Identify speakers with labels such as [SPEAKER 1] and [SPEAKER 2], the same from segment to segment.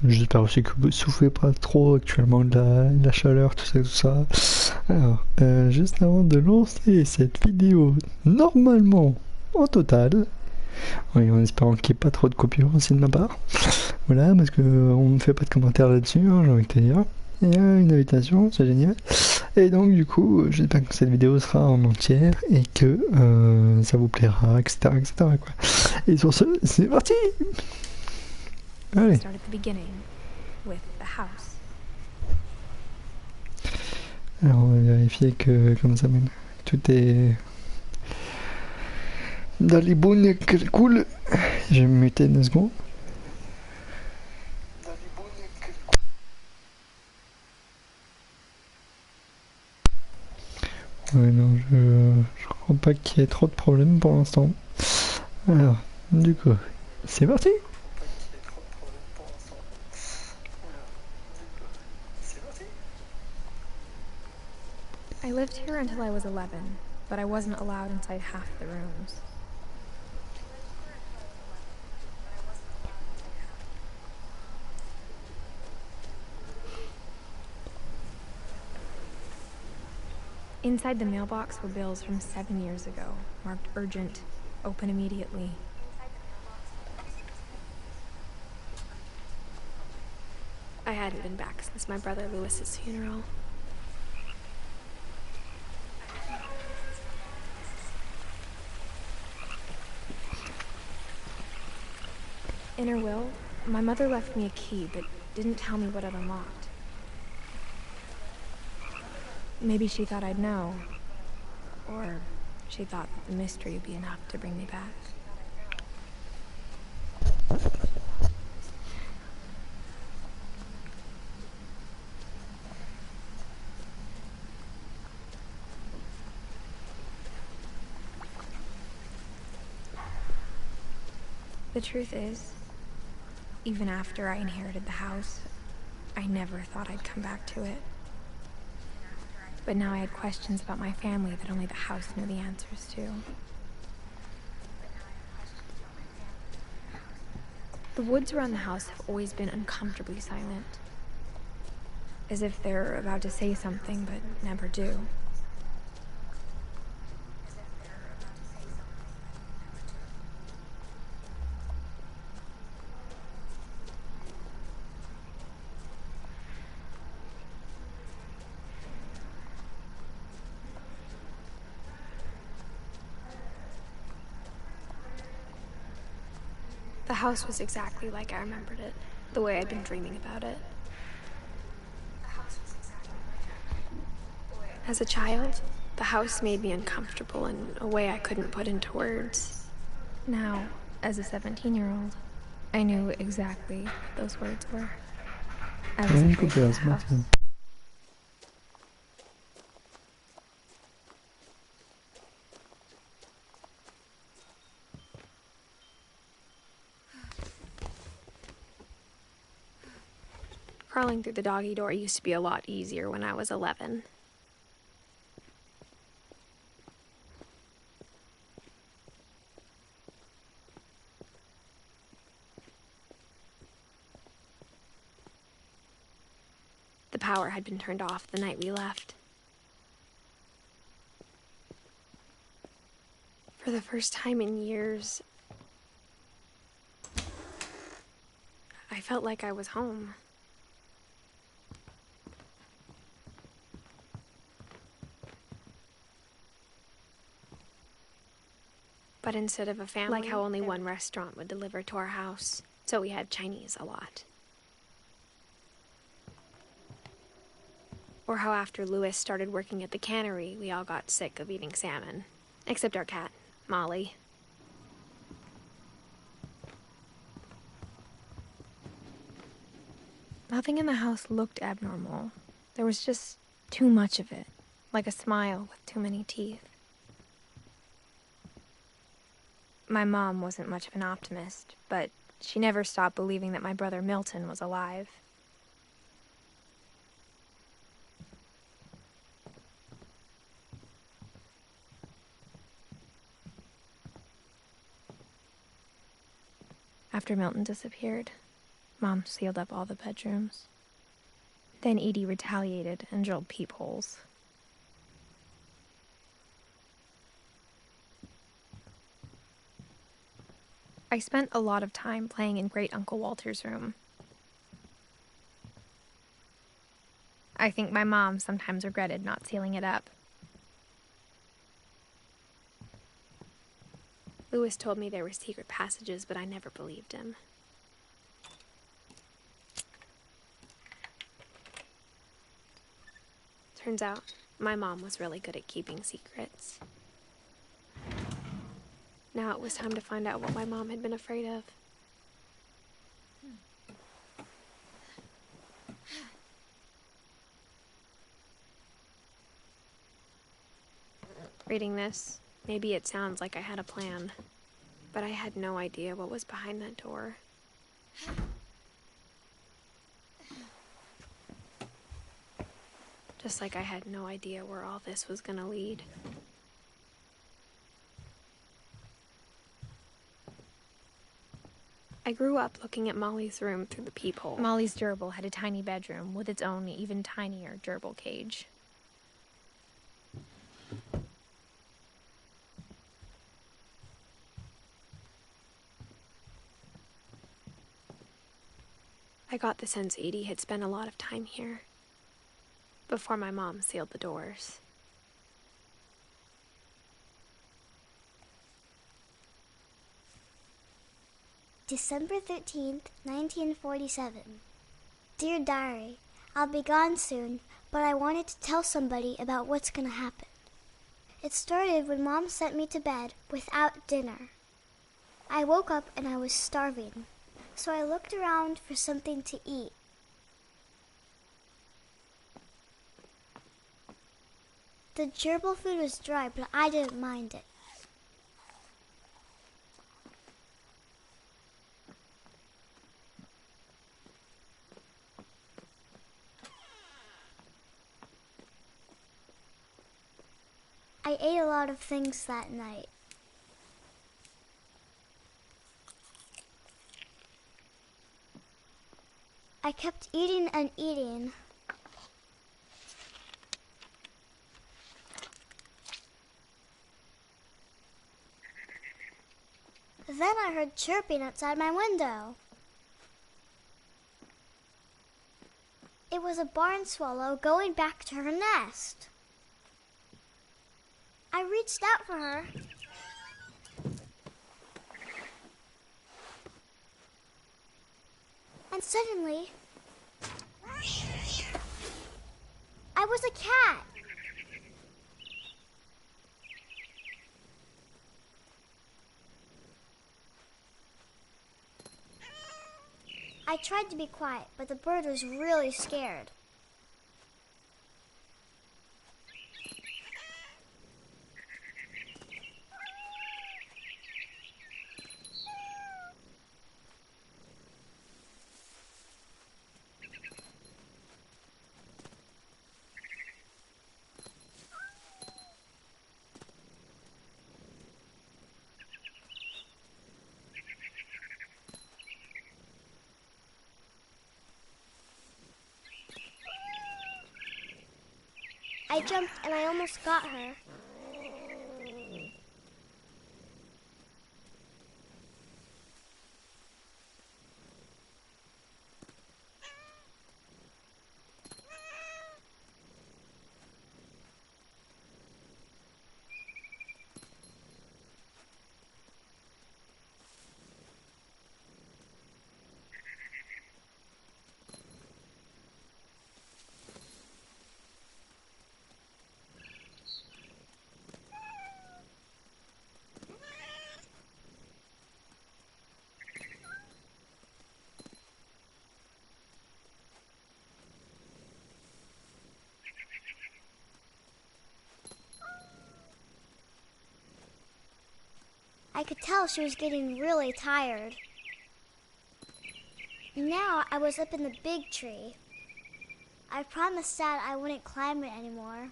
[SPEAKER 1] J'espère aussi que vous souffrez pas trop actuellement de la chaleur, tout ça. Alors, juste avant de lancer cette vidéo, normalement, au total, oui, en espérant qu'il n'y ait pas trop de coupures aussi de ma part, voilà, parce que on ne fait pas de commentaires là-dessus, hein, j'ai envie de te dire. Il y a une invitation, c'est génial. Et donc du coup, j'espère que cette vidéo sera en entière et que ça vous plaira, etc. Quoi. Et sur ce, c'est parti. Allez. Alors on va vérifier que comme ça même tout est dans les bonnes calculs. Je vais me muter 2 secondes. Ouais, non, je crois pas qu'il y ait trop de problèmes pour l'instant. Alors, du coup, c'est parti.
[SPEAKER 2] I lived here until I was 11, but I wasn't allowed inside half the rooms. Inside the mailbox were bills from 7 years ago, marked urgent, open immediately. I hadn't been back since my brother Lewis's funeral. In her will, my mother left me a key, but didn't tell me what it unlocked. Maybe she thought I'd know, or she thought that the mystery would be enough to bring me back. The truth is, even after I inherited the house, I never thought I'd come back to it. But now I had questions about my family that only the house knew the answers to. The woods around the house have always been uncomfortably silent. As if they're about to say something, but never do. The house was exactly like I remembered it, the way I'd been dreaming about it. As a child, the house made me uncomfortable in a way I couldn't put into words. Now, as a 17-year-old, I knew exactly what those words were. I was afraid of the house. Crawling through the doggy door used to be a lot easier when I was 11. The power had been turned off the night we left. For the first time in years, I felt like I was home. But instead of a family, like how only one restaurant would deliver to our house, so we had Chinese a lot. Or how after Lewis started working at the cannery, we all got sick of eating salmon. Except our cat, Molly. Nothing in the house looked abnormal. There was just too much of it, like a smile with too many teeth. My mom wasn't much of an optimist, but she never stopped believing that my brother Milton was alive. After Milton disappeared, Mom sealed up all the bedrooms. Then Edie retaliated and drilled peepholes. I spent a lot of time playing in Great Uncle Walter's room. I think my mom sometimes regretted not sealing it up. Lewis told me there were secret passages, but I never believed him. Turns out, my mom was really good at keeping secrets. Now it was time to find out what my mom had been afraid of. Reading this, maybe it sounds like I had a plan, but I had no idea what was behind that door. Just like I had no idea where all this was gonna lead. I grew up looking at Molly's room through the peephole. Molly's gerbil had a tiny bedroom with its own even tinier gerbil cage. I got the sense Edie had spent a lot of time here, before my mom sealed the doors.
[SPEAKER 3] December 13th, 1947. Dear Diary, I'll be gone soon, but I wanted to tell somebody about what's gonna happen. It started when Mom sent me to bed without dinner. I woke up and I was starving, so I looked around for something to eat. The gerbil food was dry, but I didn't mind it. I ate a lot of things that night. I kept eating and eating. Then I heard chirping outside my window. It was a barn swallow going back to her nest. I reached out for her. And suddenly, I was a cat. I tried to be quiet, but the bird was really scared. I jumped and I almost got her. I could tell she was getting really tired. Now I was up in the big tree. I promised Dad I wouldn't climb it anymore.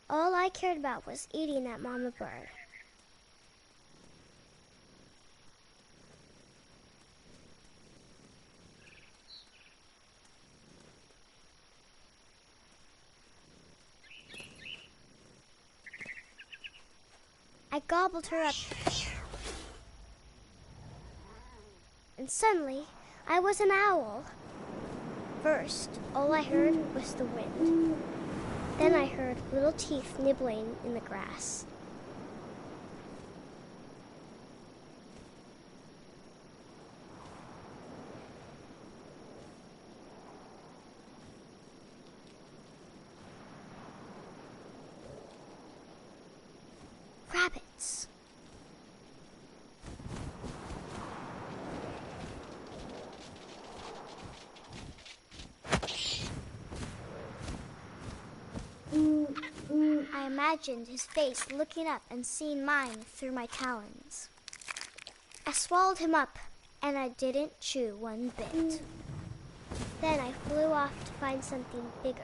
[SPEAKER 3] All I cared about was eating that mama bird. I gobbled her up. And suddenly, I was an owl. First, all I heard was the wind. Then I heard little teeth nibbling in the grass. Rabbits. I imagined his face looking up and seeing mine through my talons. I swallowed him up, and I didn't chew one bit. Then I flew off to find something bigger.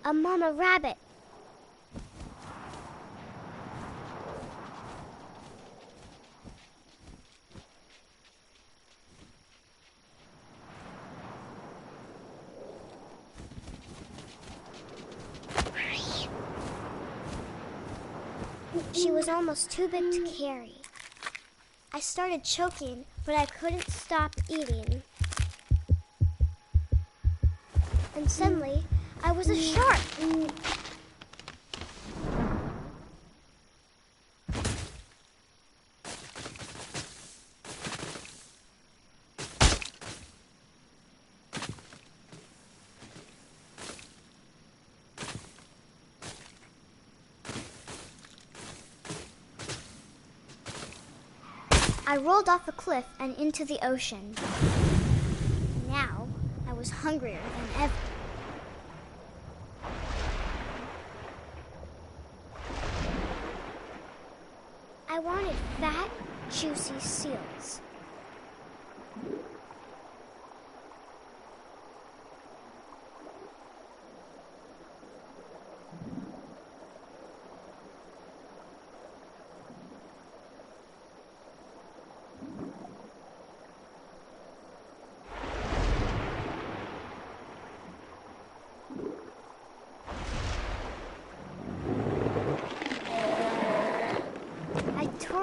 [SPEAKER 3] A mama rabbit. She was almost too big to carry. I started choking, but I couldn't stop eating. And suddenly, I was a shark. I rolled off a cliff and into the ocean. Now, I was hungrier than ever. I wanted fat, juicy seals.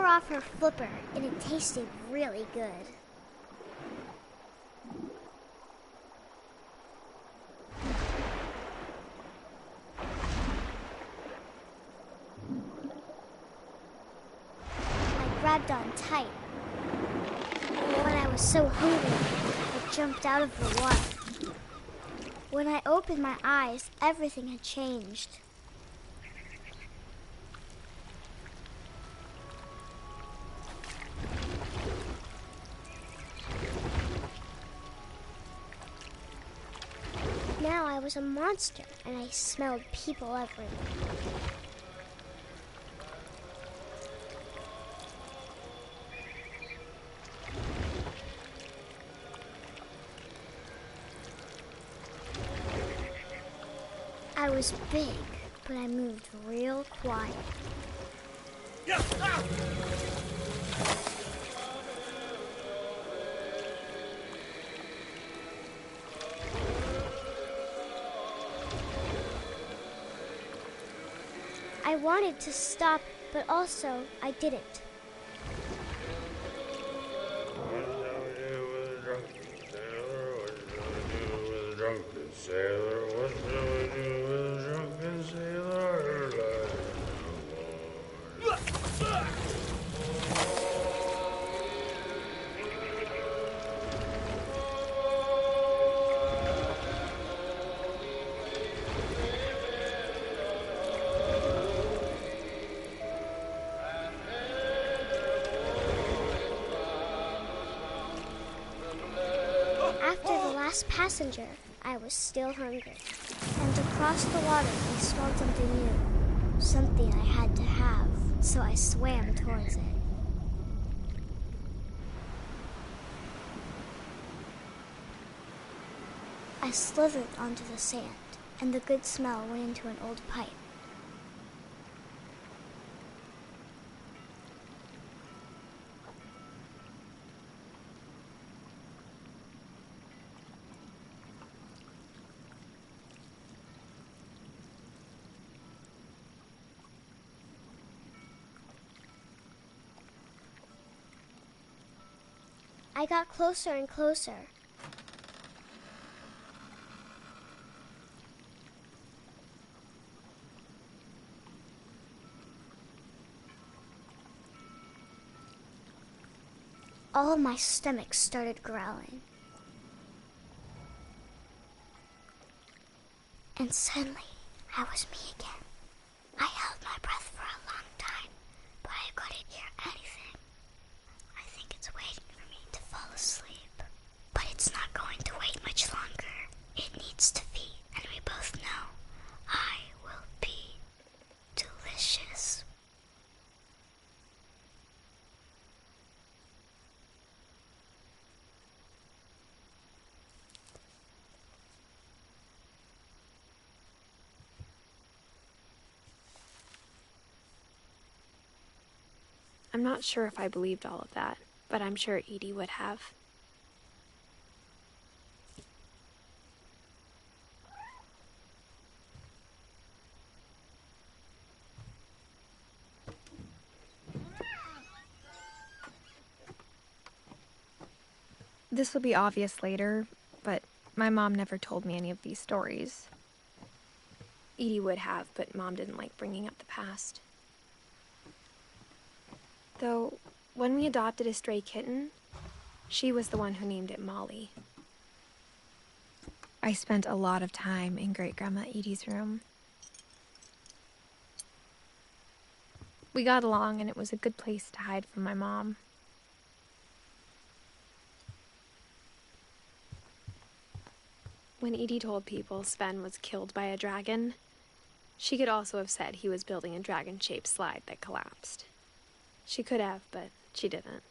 [SPEAKER 3] Off her flipper, and it tasted really good. I grabbed on tight. When I was so hungry, I jumped out of the water. When I opened my eyes, everything had changed. Now I was a monster, and I smelled people everywhere. I was big, but I moved real quiet. I wanted to stop, but also I didn't. Passenger, I was still hungry, and across the water I smelled something new, something I had to have, so I swam towards it. I slithered onto the sand, and the good smell went into an old pipe. I got closer and closer. All of my stomach started growling. And suddenly, I was me again. I held my breath for a long time, but I couldn't hear anything. I think it's waiting for me to fall asleep. But it's not going to wait much longer. It needs to feed, and we both know I will be delicious.
[SPEAKER 2] I'm not sure if I believed all of that, but I'm sure Edie would have. This will be obvious later, but my mom never told me any of these stories. Edie would have, but Mom didn't like bringing up the past. Though, when we adopted a stray kitten, she was the one who named it Molly. I spent a lot of time in Great-Grandma Edie's room. We got along, and it was a good place to hide from my mom. When Edie told people Sven was killed by a dragon, she could also have said he was building a dragon-shaped slide that collapsed. She could have, but she didn't.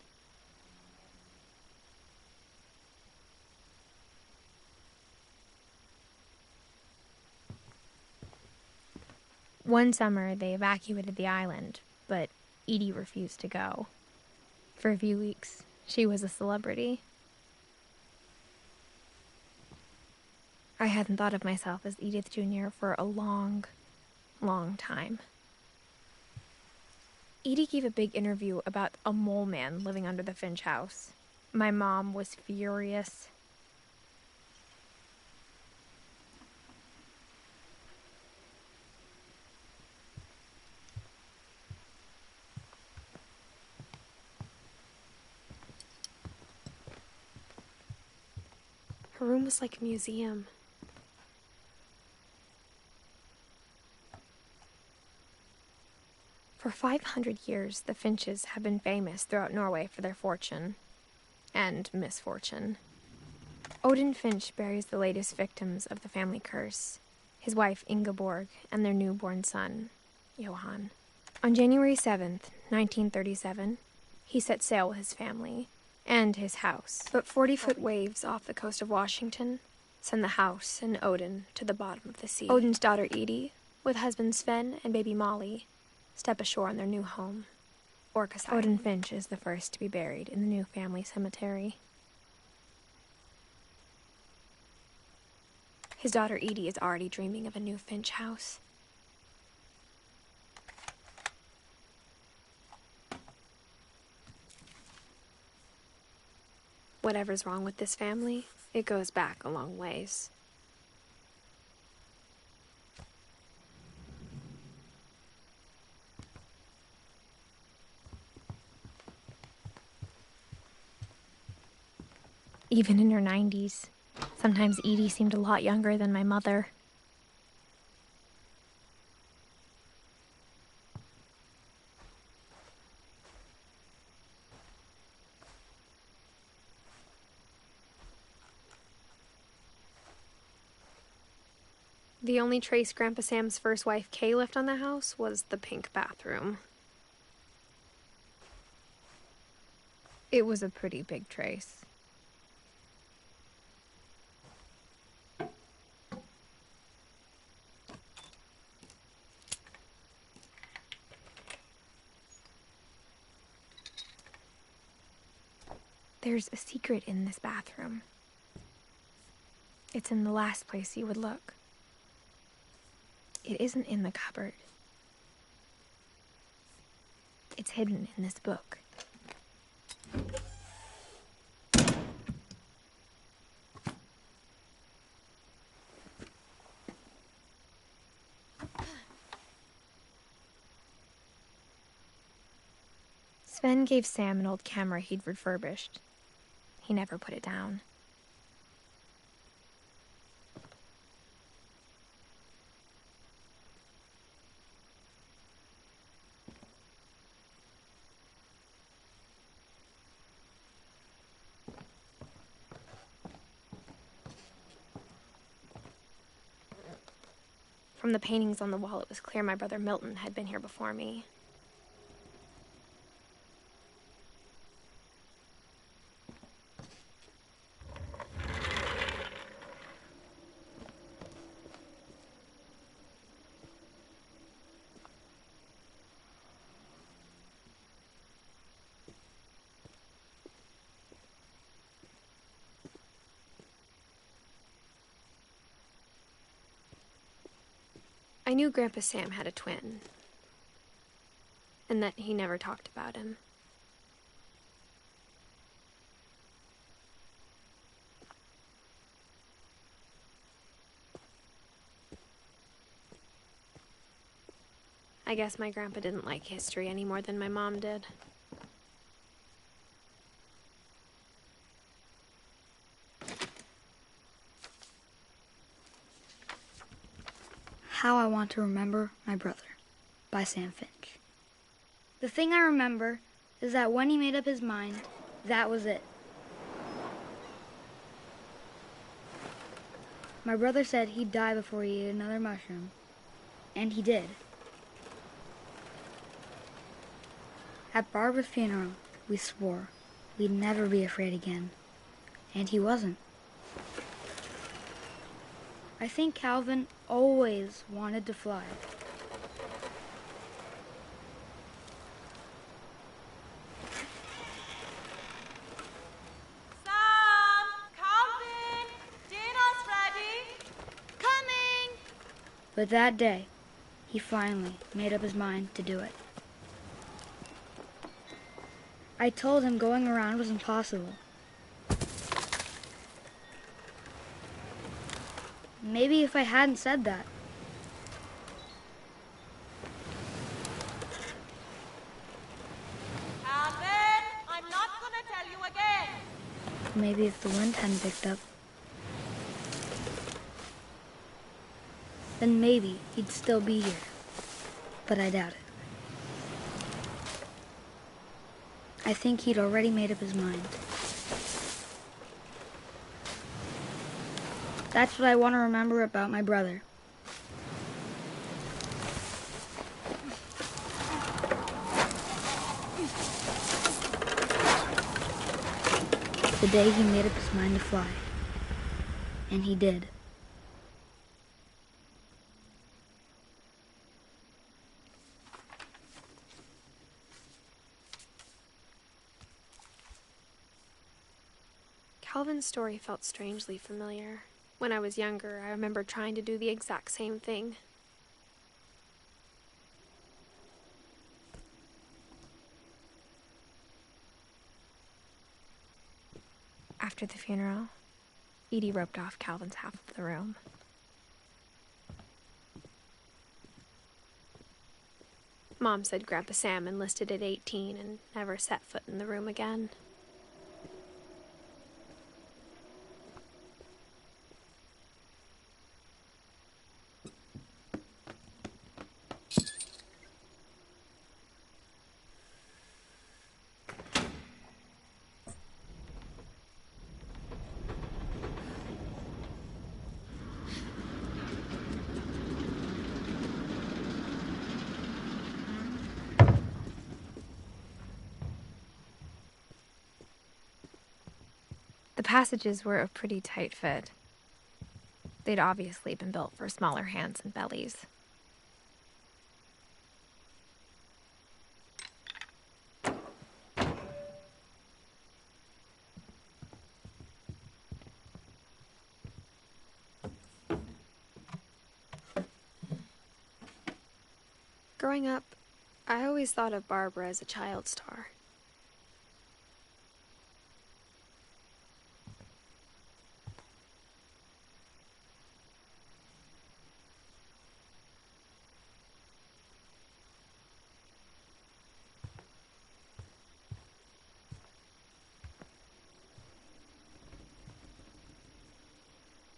[SPEAKER 2] One summer, they evacuated the island, but Edie refused to go. For a few weeks, she was a celebrity. I hadn't thought of myself as Edith Jr. for a long, long time. Edie gave a big interview about a mole man living under the Finch house. My mom was furious. Her room was like a museum. For 500 years, the Finches have been famous throughout Norway for their fortune and misfortune. Odin Finch buries the latest victims of the family curse, his wife Ingeborg and their newborn son, Johan. On January 7th, 1937, he set sail with his family and his house. But 40-foot waves off the coast of Washington send the house and Odin to the bottom of the sea. Odin's daughter Edie, with husband Sven and baby Molly, step ashore on their new home, Orcas Island. Odin Finch is the first to be buried in the new family cemetery. His daughter Edie is already dreaming of a new Finch house. Whatever's wrong with this family, it goes back a long ways. Even in her 90s, sometimes Edie seemed a lot younger than my mother. The only trace Grandpa Sam's first wife Kay left on the house was the pink bathroom. It was a pretty big trace. There's a secret in this bathroom. It's in the last place you would look. It isn't in the cupboard. It's hidden in this book. Sven gave Sam an old camera he'd refurbished. He never put it down. From the paintings on the wall, it was clear my brother Milton had been here before me. I knew Grandpa Sam had a twin, and that he never talked about him. I guess my grandpa didn't like history any more than my mom did.
[SPEAKER 4] How I Want to Remember My Brother by Sam Finch. The thing I remember is that when he made up his mind, that was it. My brother said he'd die before he ate another mushroom, and he did. At Barbara's funeral, we swore we'd never be afraid again, and he wasn't. I think Calvin always wanted to fly.
[SPEAKER 5] Sam! Calvin! Dinner's ready! Coming!
[SPEAKER 4] But that day, he finally made up his mind to do it. I told him going around was impossible. Maybe if I hadn't said that.
[SPEAKER 5] Calvin! I'm not gonna tell you again!
[SPEAKER 4] Maybe if the wind hadn't picked up. Then maybe he'd still be here. But I doubt it. I think he'd already made up his mind. That's what I want to remember about my brother. The day he made up his mind to fly. And he did.
[SPEAKER 2] Calvin's story felt strangely familiar. When I was younger, I remember trying to do the exact same thing. After the funeral, Edie roped off Calvin's half of the room. Mom said Grandpa Sam enlisted at 18 and never set foot in the room again. The passages were a pretty tight fit. They'd obviously been built for smaller hands and bellies. Growing up, I always thought of Barbara as a child star.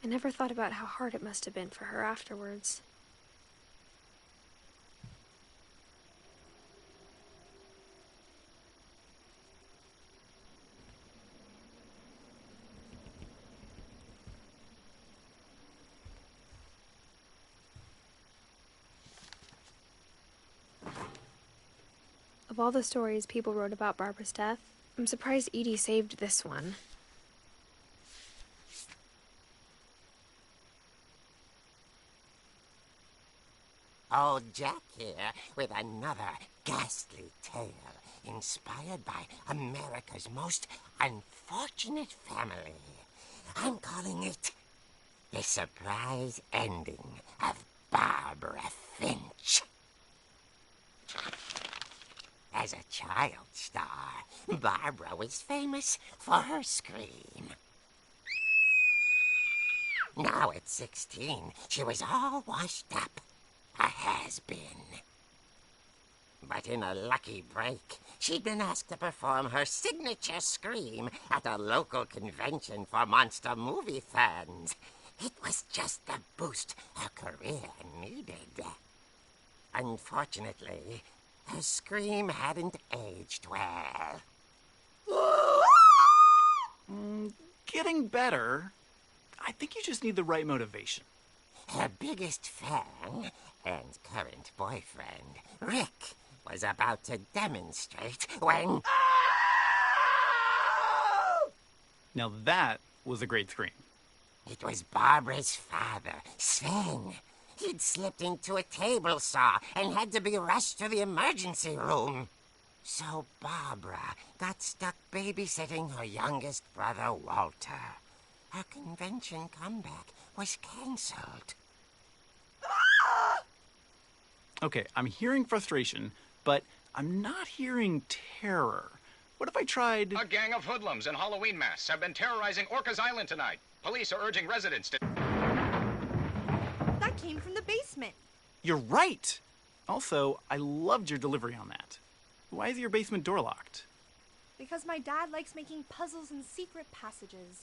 [SPEAKER 2] I never thought about how hard it must have been for her afterwards. Of all the stories people wrote about Barbara's death, I'm surprised Edie saved this one.
[SPEAKER 6] Old Jack here with another ghastly tale inspired by America's most unfortunate family. I'm calling it The Surprise Ending of Barbara Finch. As a child star, Barbara was famous for her scream. Now at 16, she was all washed up. A has-been. But in a lucky break, she'd been asked to perform her signature scream at a local convention for monster movie fans. It was just the boost her career needed. Unfortunately, her scream hadn't aged well.
[SPEAKER 7] Getting better. I think you just need the right motivation.
[SPEAKER 6] Her biggest fan and current boyfriend, Rick, was about to demonstrate when...
[SPEAKER 7] Now that was a great scream.
[SPEAKER 6] It was Barbara's father, Sven. He'd slipped into a table saw and had to be rushed to the emergency room. So Barbara got stuck babysitting her youngest brother, Walter. Her convention comeback was cancelled.
[SPEAKER 7] Okay, I'm hearing frustration, but I'm not hearing terror. What if I tried...
[SPEAKER 8] A gang of hoodlums in Halloween masks have been terrorizing Orcas Island tonight. Police are urging residents to...
[SPEAKER 5] That came from the basement.
[SPEAKER 7] You're right! Also, I loved your delivery on that. Why is your basement door locked?
[SPEAKER 5] Because my dad likes making puzzles and secret passages.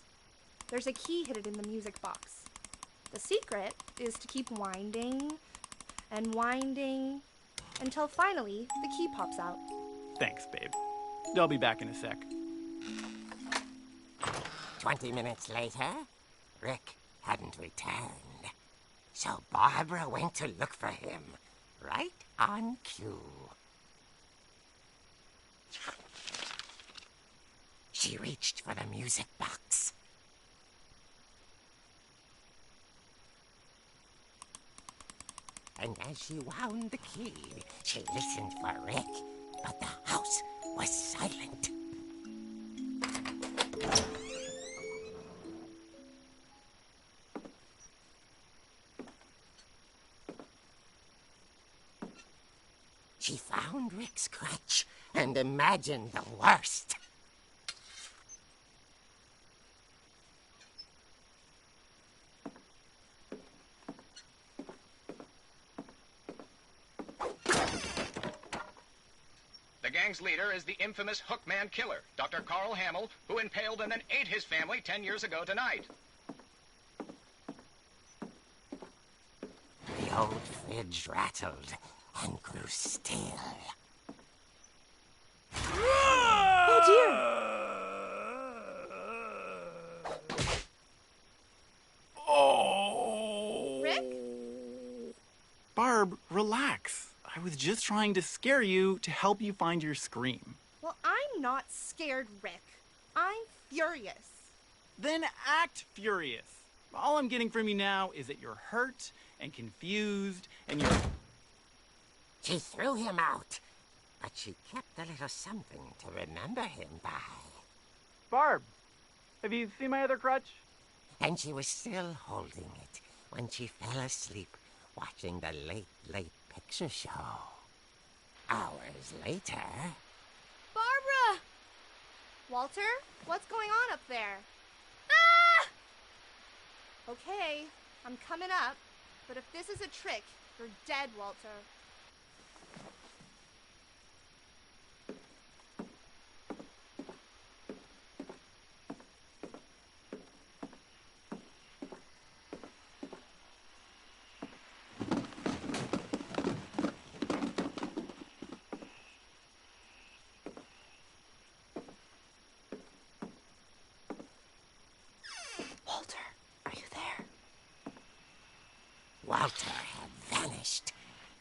[SPEAKER 5] There's a key hidden in the music box. The secret is to keep winding and winding until finally the key pops out.
[SPEAKER 7] Thanks, babe. I'll be back in a sec.
[SPEAKER 6] 20 minutes later, Rick hadn't returned. So Barbara went to look for him, right on cue. She reached for the music box. And as she wound the key, she listened for Rick, but the house was silent. She found Rick's crutch and imagined the worst.
[SPEAKER 8] The gang's leader is the infamous Hookman killer, Dr. Carl Hamill, who impaled and then ate his family 10 years ago tonight.
[SPEAKER 6] The old fridge rattled and grew still.
[SPEAKER 5] Oh dear!
[SPEAKER 7] Oh!
[SPEAKER 5] Rick?
[SPEAKER 7] Barb, relax. I was just trying to scare you to help you find your scream.
[SPEAKER 5] Well, I'm not scared, Rick. I'm furious.
[SPEAKER 7] Then act furious. All I'm getting from you now is that you're hurt and confused and you're...
[SPEAKER 6] She threw him out, but she kept a little something to remember him by.
[SPEAKER 7] Barb, have you seen my other crutch?
[SPEAKER 6] And she was still holding it when she fell asleep watching the late picture show. Hours later...
[SPEAKER 5] Barbara! Walter, what's going on up there? Ah! Okay, I'm coming up, but if this is a trick, you're dead, Walter.
[SPEAKER 6] Walter had vanished,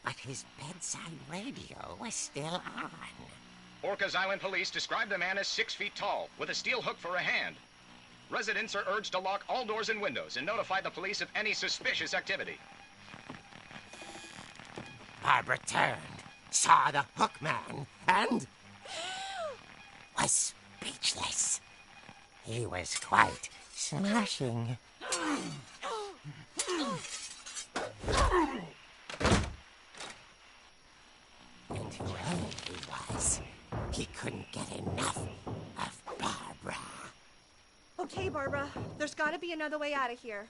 [SPEAKER 6] but his bedside radio was still on.
[SPEAKER 8] Orcas Island police describe the man as 6 feet tall, with a steel hook for a hand. Residents are urged to lock all doors and windows and notify the police of any suspicious activity.
[SPEAKER 6] Barbara turned, saw the hook man, and was speechless. He was quite smashing. And whoever he was, he couldn't get enough of Barbara.
[SPEAKER 5] Okay, Barbara. There's gotta be another way out of here.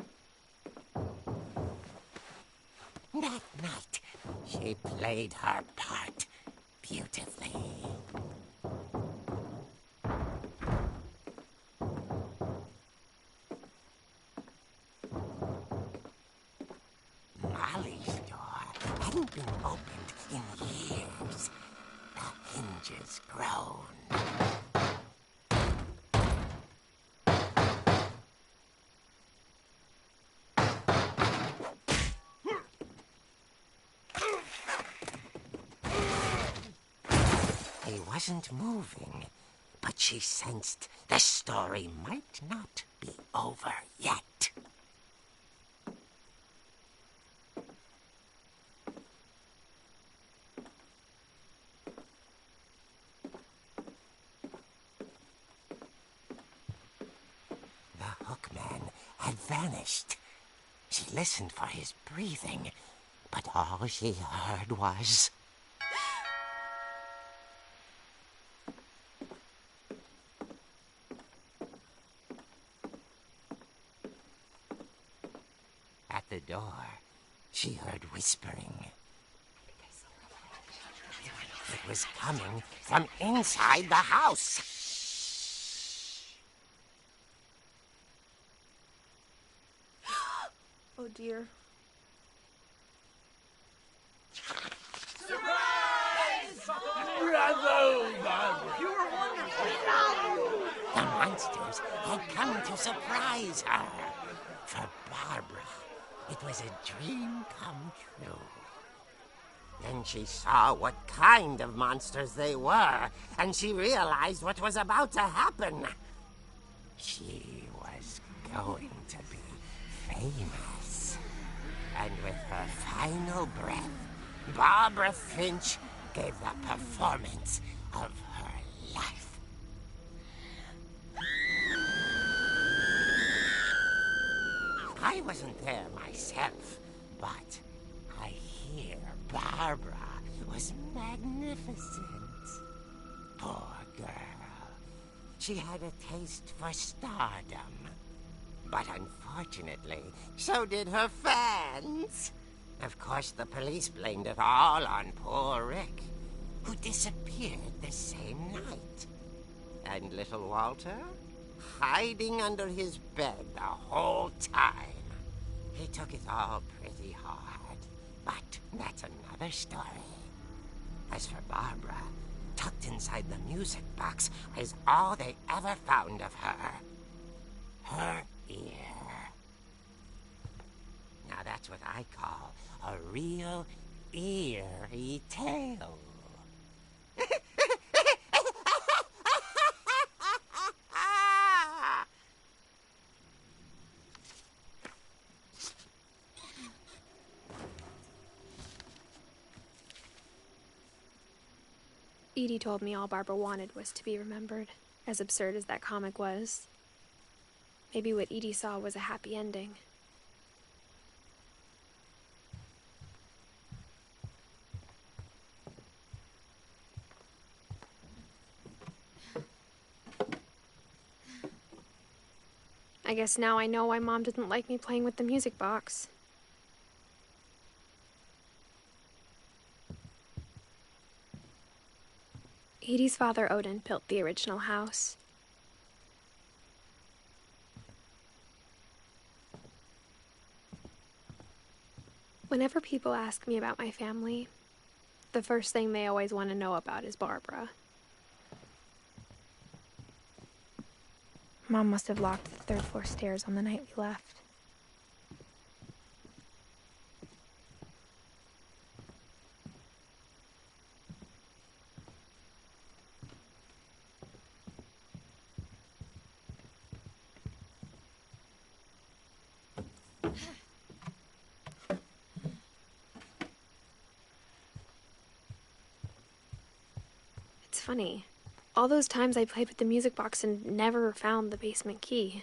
[SPEAKER 6] That night, she played her part beautifully. Molly's door hadn't been opened in years. The hinges groaned. He wasn't moving, but she sensed the story might not be over yet. The hookman had vanished. She listened for his breathing, but all she heard was... At the door, she heard whispering. It was coming from inside the house.
[SPEAKER 5] Oh, dear.
[SPEAKER 6] The monsters had come to surprise her. For Barbara, it was a dream come true. Then she saw what kind of monsters they were, and she realized what was about to happen. She was going to be famous. And with her final breath, Barbara Finch gave the performance of her life. I wasn't there myself, but I hear Barbara was magnificent. Poor girl. She had a taste for stardom. But unfortunately, so did her fans. Of course, the police blamed it all on poor Rick, who disappeared the same night. And little Walter? Hiding under his bed the whole time. He took it all pretty hard, but that's another story. As for Barbara, tucked inside the music box is all they ever found of her. Her ear. Now that's what I call a real eerie tale.
[SPEAKER 2] Edie told me all Barbara wanted was to be remembered, as absurd as that comic was. Maybe what Edie saw was a happy ending. I guess now I know why Mom didn't like me playing with the music box. Edie's father, Odin, built the original house. Whenever people ask me about my family, the first thing they always want to know about is Barbara. Mom must have locked the third floor stairs on the night we left. funny. All those times I played with the music box and never found the basement key.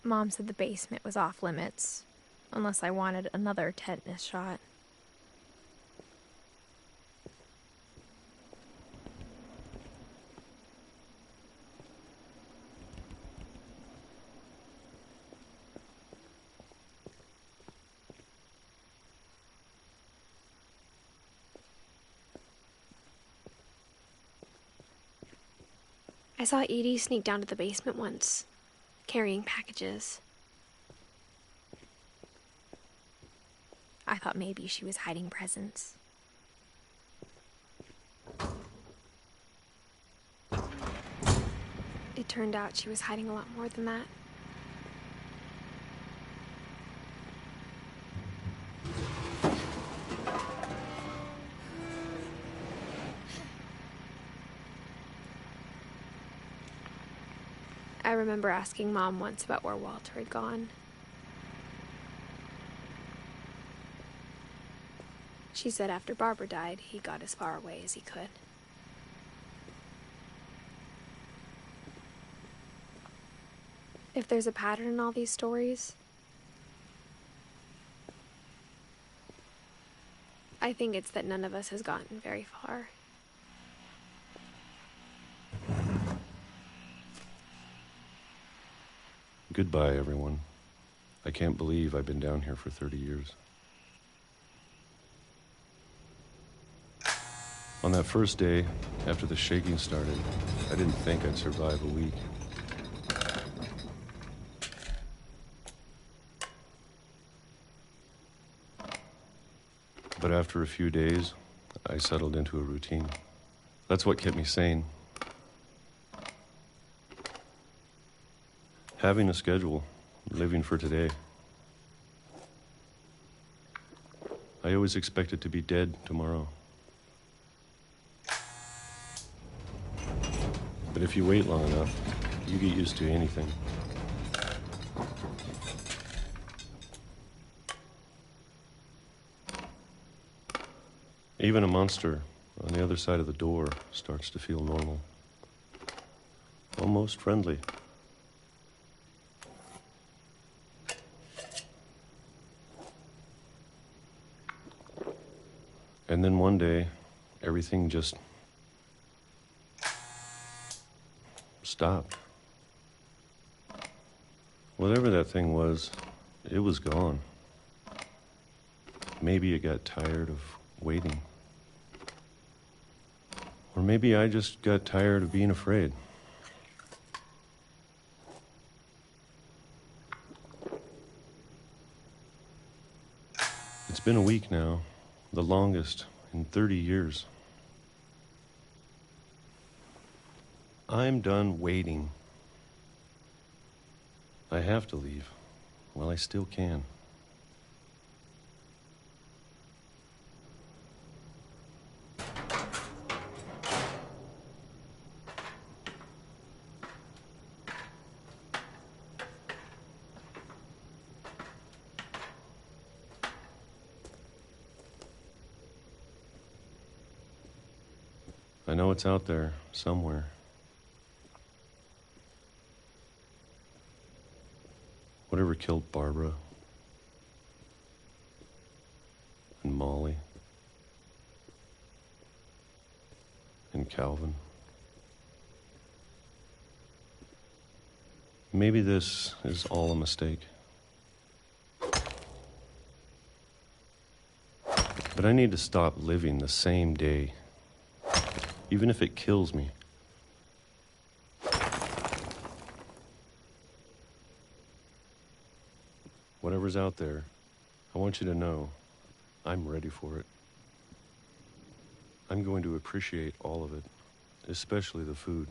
[SPEAKER 2] Mom said the basement was off limits, unless I wanted another tetanus shot. I saw Edie sneak down to the basement once, carrying packages. I thought maybe she was hiding presents. It turned out she was hiding a lot more than that. I remember asking Mom once about where Walter had gone. She said after Barbara died, he got as far away as he could. If there's a pattern in all these stories, I think it's that none of us has gotten very far.
[SPEAKER 9] Goodbye, everyone. I can't believe I've been down here for 30 years. On that first day, after the shaking started, I didn't think I'd survive a week. But after a few days, I settled into a routine. That's what kept me sane. Having a schedule, living for today. I always expected to be dead tomorrow. But if you wait long enough, you get used to anything. Even a monster on the other side of the door starts to feel normal. Almost friendly. And then one day, everything just stopped. Whatever that thing was, it was gone. Maybe it got tired of waiting. Or maybe I just got tired of being afraid. It's been a week now. The longest in 30 years. I'm done waiting. I have to leave. Well, I still can. I know it's out there, somewhere. Whatever killed Barbara and Molly and Calvin. Maybe this is all a mistake. But I need to stop living the same day, even if it kills me. Whatever's out there, I want you to know I'm ready for it. I'm going to appreciate all of it, especially the food.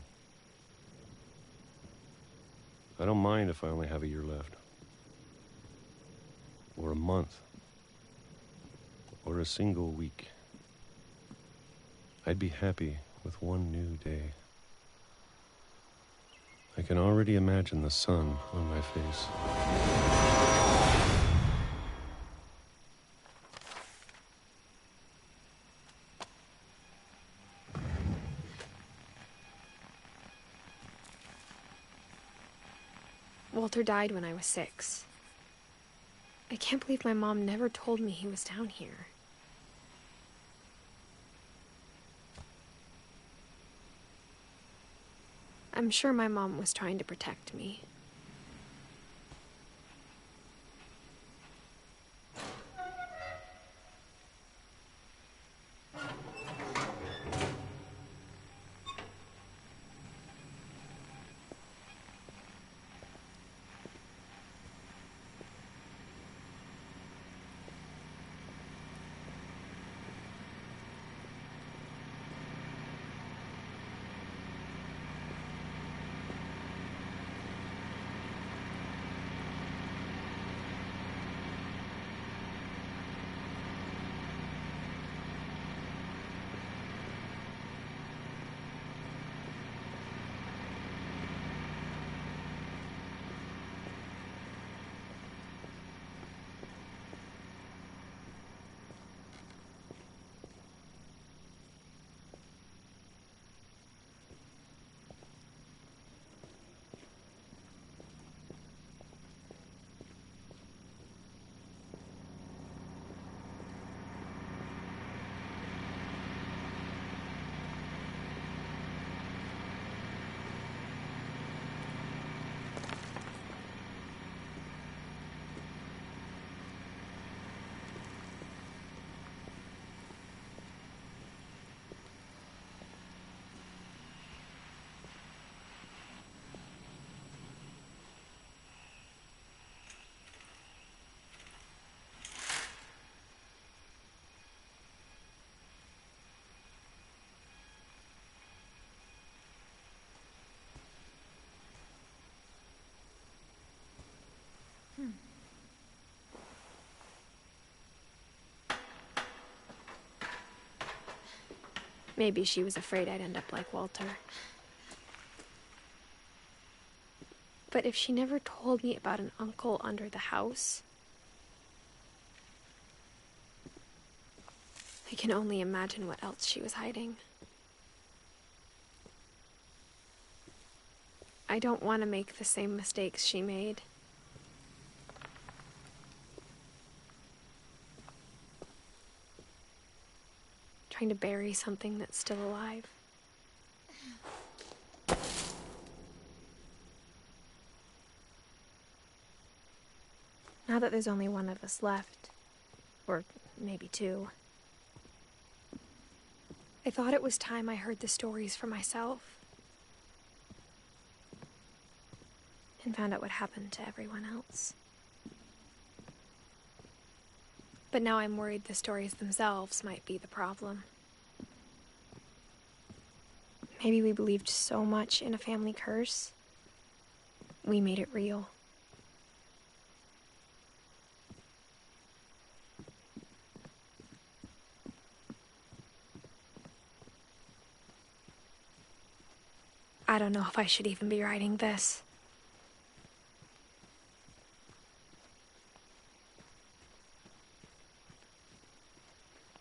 [SPEAKER 9] I don't mind if I only have a year left, or a month, or a single week. I'd be happy with one new day. I can already imagine the sun on my face.
[SPEAKER 2] Walter died when I was 6. I can't believe my mom never told me he was down here. I'm sure my mom was trying to protect me. Maybe she was afraid I'd end up like Walter. But if she never told me about an uncle under the house, I can only imagine what else she was hiding. I don't want to make the same mistakes she made. Trying to bury something that's still alive. Now that there's only one of us left, or maybe two, I thought it was time I heard the stories for myself and found out what happened to everyone else. But now I'm worried the stories themselves might be the problem. Maybe we believed so much in a family curse, we made it real. I don't know if I should even be writing this.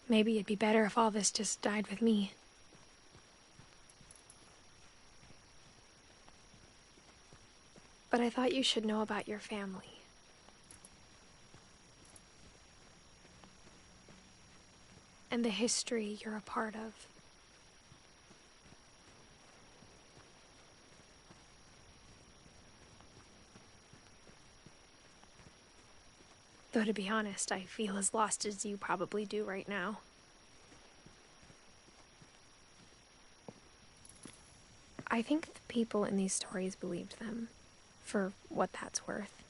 [SPEAKER 2] Maybe it'd be better if all this just died with me. But I thought you should know about your family. And the history you're a part of. Though to be honest, I feel as lost as you probably do right now. I think the people in these stories believed them, for what that's worth.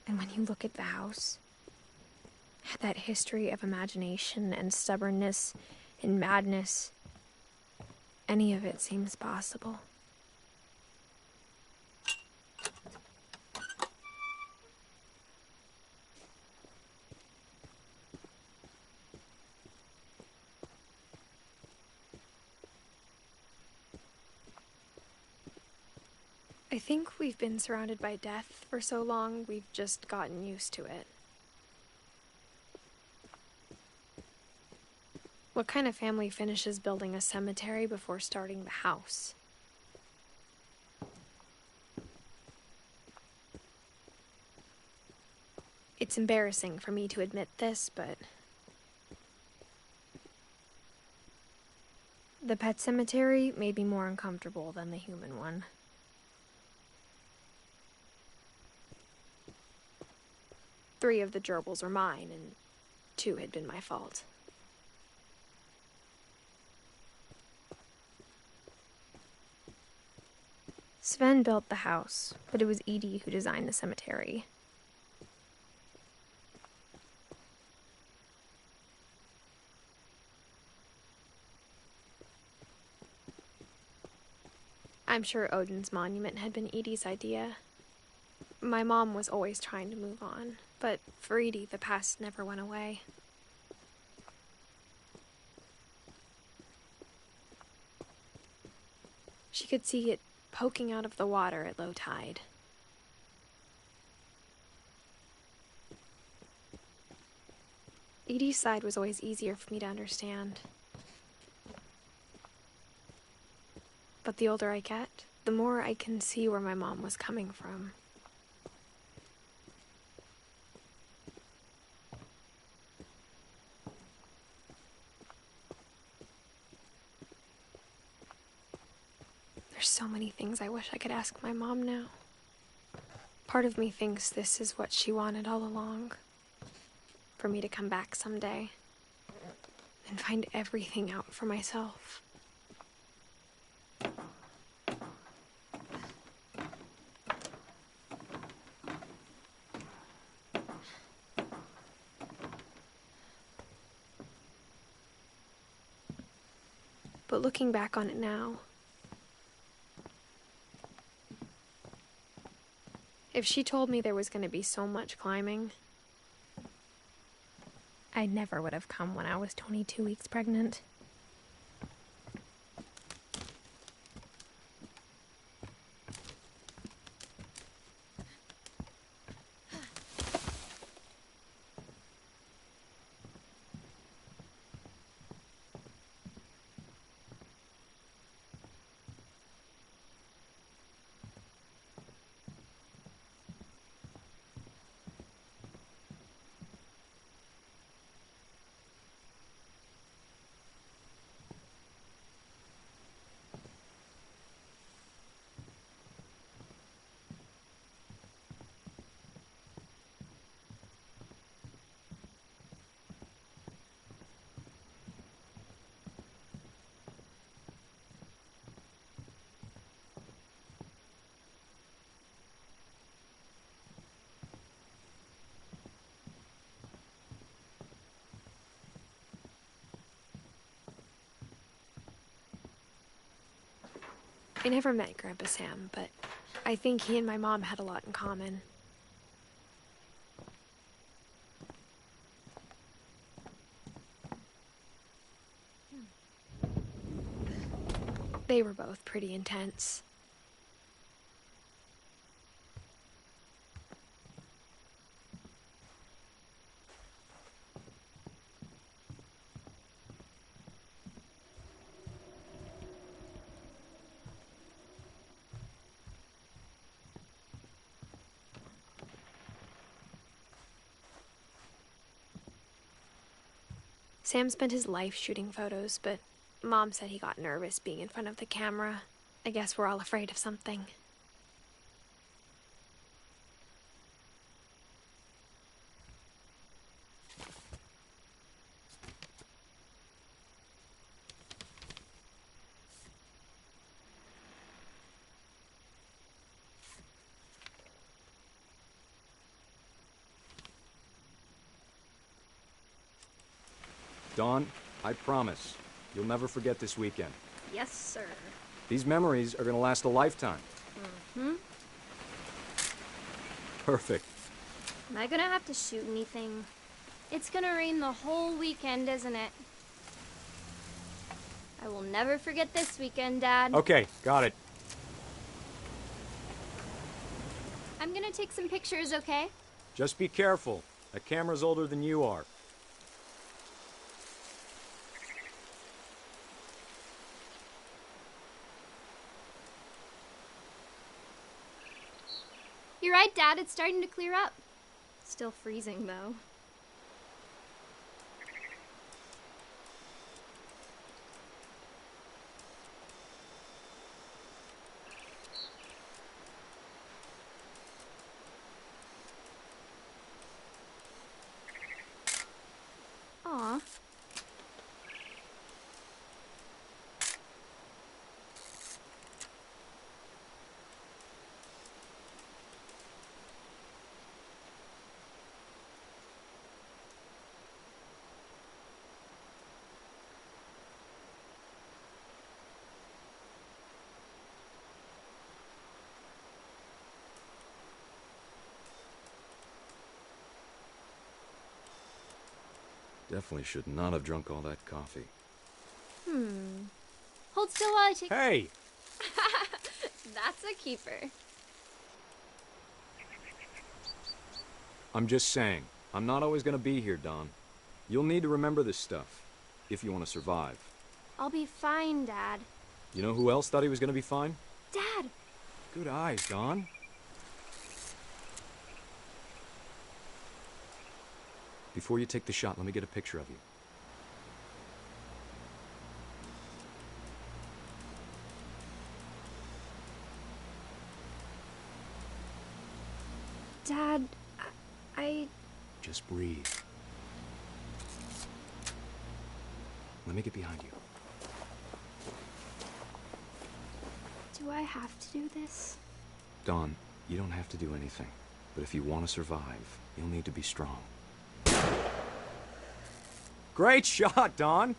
[SPEAKER 2] And when you look at the house, that history of imagination and stubbornness and madness, any of it seems possible. I think we've been surrounded by death for so long, we've just gotten used to it. What kind of family finishes building a cemetery before starting the house? It's embarrassing for me to admit this, but the pet cemetery made me more uncomfortable than the human one. Three of the gerbils were mine, and 2 had been my fault. Sven built the house, but it was Edith who designed the cemetery. I'm sure Odin's monument had been Edith's idea. My mom was always trying to move on, but for Edith, the past never went away. She could see it poking out of the water at low tide. Edie's side was always easier for me to understand. But the older I get, the more I can see where my mom was coming from. There's so many things I wish I could ask my mom now. Part of me thinks this is what she wanted all along. For me to come back someday and find everything out for myself. But looking back on it now, if she told me there was going to be so much climbing, I never would have come when I was 22 weeks pregnant. I never met Grandpa Sam, but I think he and my mom had a lot in common. They were both pretty intense. Sam spent his life shooting photos, but Mom said he got nervous being in front of the camera. I guess we're all afraid of something.
[SPEAKER 10] Dawn, I promise, you'll never forget this weekend.
[SPEAKER 11] Yes, sir.
[SPEAKER 10] These memories are gonna last a lifetime.
[SPEAKER 11] Mm-hmm.
[SPEAKER 10] Perfect.
[SPEAKER 11] Am I gonna have to shoot anything? It's gonna rain the whole weekend, isn't it? I will never forget this weekend, Dad.
[SPEAKER 10] Okay, got it.
[SPEAKER 11] I'm gonna take some pictures, okay?
[SPEAKER 10] Just be careful. That camera's older than you are.
[SPEAKER 11] You're right, Dad. It's starting to clear up. Still freezing, though. Aw.
[SPEAKER 9] Definitely should not have drunk all that coffee.
[SPEAKER 11] Hold still while I take...
[SPEAKER 10] Hey!
[SPEAKER 11] That's a keeper.
[SPEAKER 10] I'm just saying, I'm not always gonna be here, Dawn. You'll need to remember this stuff, if you want to survive.
[SPEAKER 11] I'll be fine, Dad.
[SPEAKER 10] You know who else thought he was gonna be fine?
[SPEAKER 11] Dad!
[SPEAKER 10] Good eyes, Dawn. Before you take the shot, let me get a picture of you.
[SPEAKER 11] Dad, I...
[SPEAKER 10] Just breathe. Let me get behind you.
[SPEAKER 11] Do I have to do this?
[SPEAKER 10] Dawn, you don't have to do anything. But if you want to survive, you'll need to be strong. Great shot, Dawn!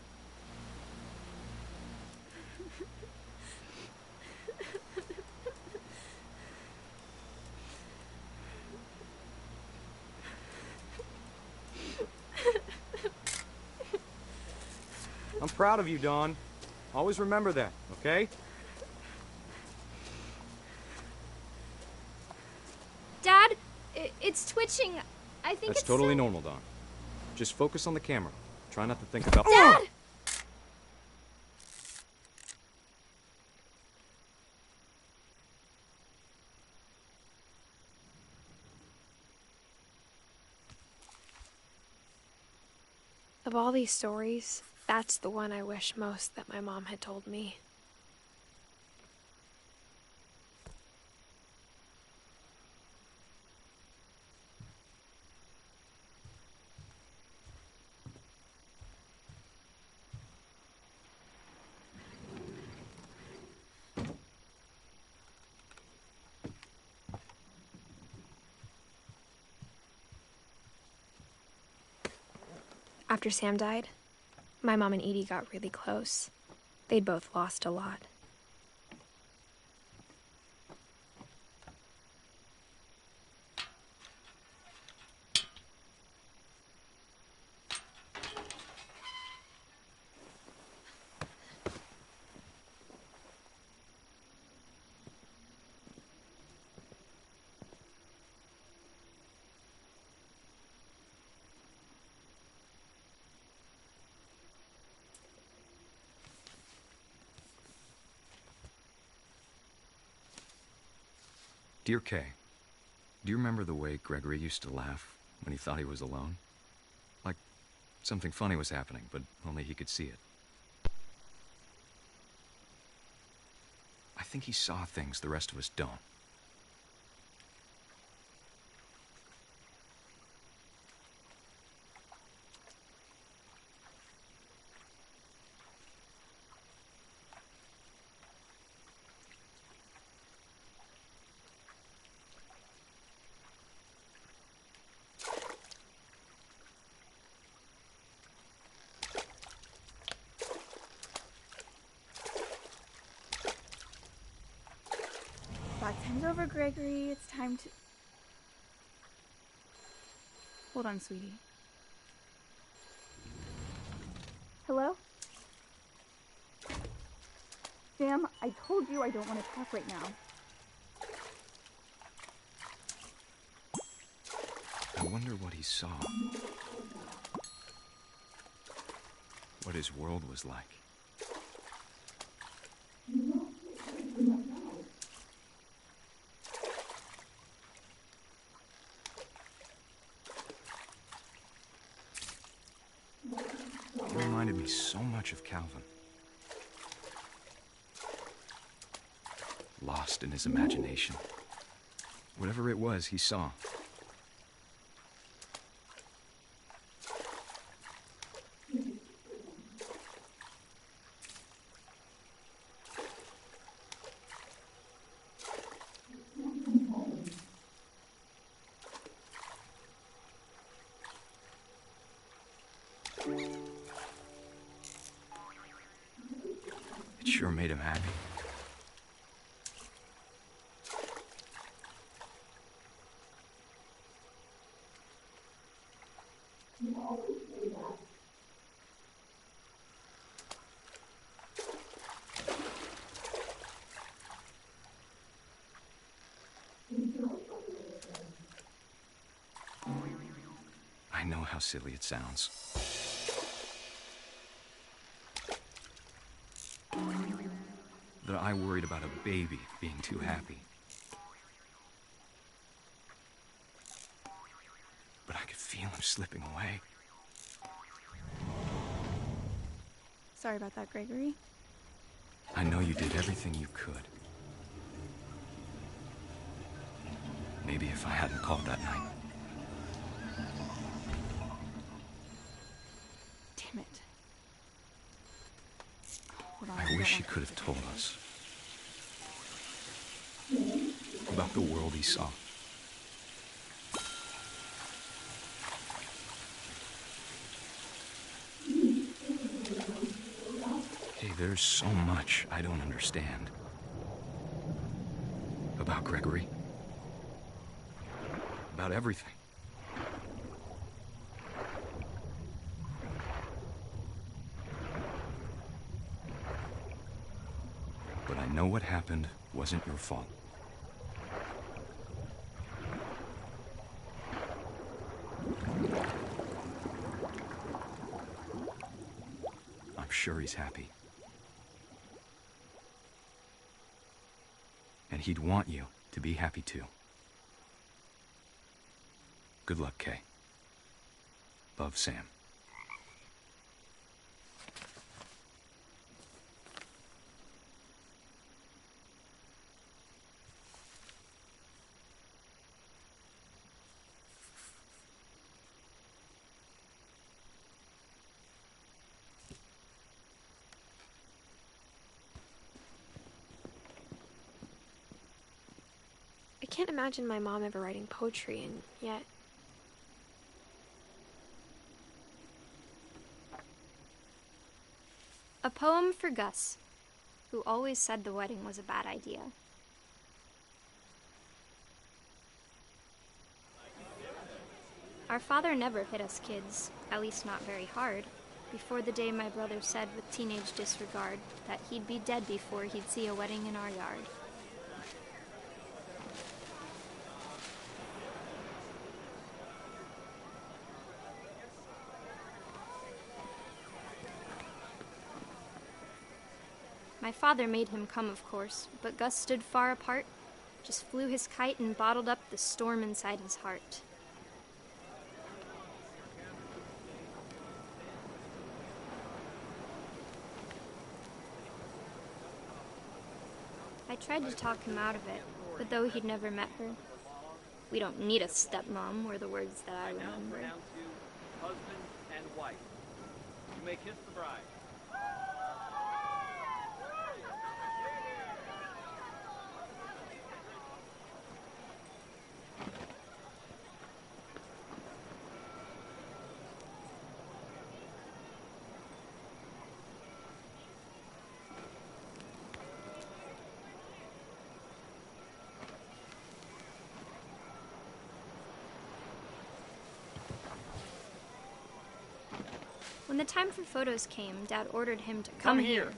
[SPEAKER 10] I'm proud of you, Dawn. Always remember that, okay?
[SPEAKER 11] Dad, it's twitching. I think
[SPEAKER 10] That's
[SPEAKER 11] it's
[SPEAKER 10] totally
[SPEAKER 11] so...
[SPEAKER 10] normal, Dawn. Just focus on the camera. Try not to think about...
[SPEAKER 11] Dad!
[SPEAKER 2] Of all these stories, that's the one I wish most that my mom had told me. After Sam died, my mom and Edie got really close. They'd both lost a lot.
[SPEAKER 10] Dear Kay, do you remember the way Gregory used to laugh when he thought he was alone? Like something funny was happening, but only he could see it. I think he saw things the rest of us don't.
[SPEAKER 12] Bath time's over, Gregory. It's time to... Hold on, sweetie. Hello? Sam, I told you I don't want to talk right now.
[SPEAKER 10] I wonder what he saw. What his world was like. He reminded me so much of Calvin. Lost in his imagination. Whatever it was he saw. It sure made him happy. I know how silly it sounds. That I worried about a baby being too happy. But I could feel him slipping away.
[SPEAKER 12] Sorry about that, Gregory.
[SPEAKER 10] I know you did everything you could. Maybe if I hadn't called that night.
[SPEAKER 12] Damn it. Hold on,
[SPEAKER 10] I wish he could have told us about the world he saw. Hey, there's so much I don't understand about Gregory. About everything. But I know what happened wasn't your fault. I'm sure he's happy. And he'd want you to be happy too. Good luck, Kay. Love, Sam.
[SPEAKER 2] I can't imagine my mom ever writing poetry, and yet...
[SPEAKER 11] A poem for Gus, who always said the wedding was a bad idea. Our father never hit us kids, at least not very hard, before the day my brother said with teenage disregard that he'd be dead before he'd see a wedding in our yard. My father made him come, of course, but Gus stood far apart, just flew his kite and bottled up the storm inside his heart. I tried to talk him out of it, but though he'd never met her, "We don't need a stepmom," were the words that I remember.
[SPEAKER 13] Down to husband and wife. You may kiss the bride.
[SPEAKER 11] When the time for photos came, Dad ordered him to come here.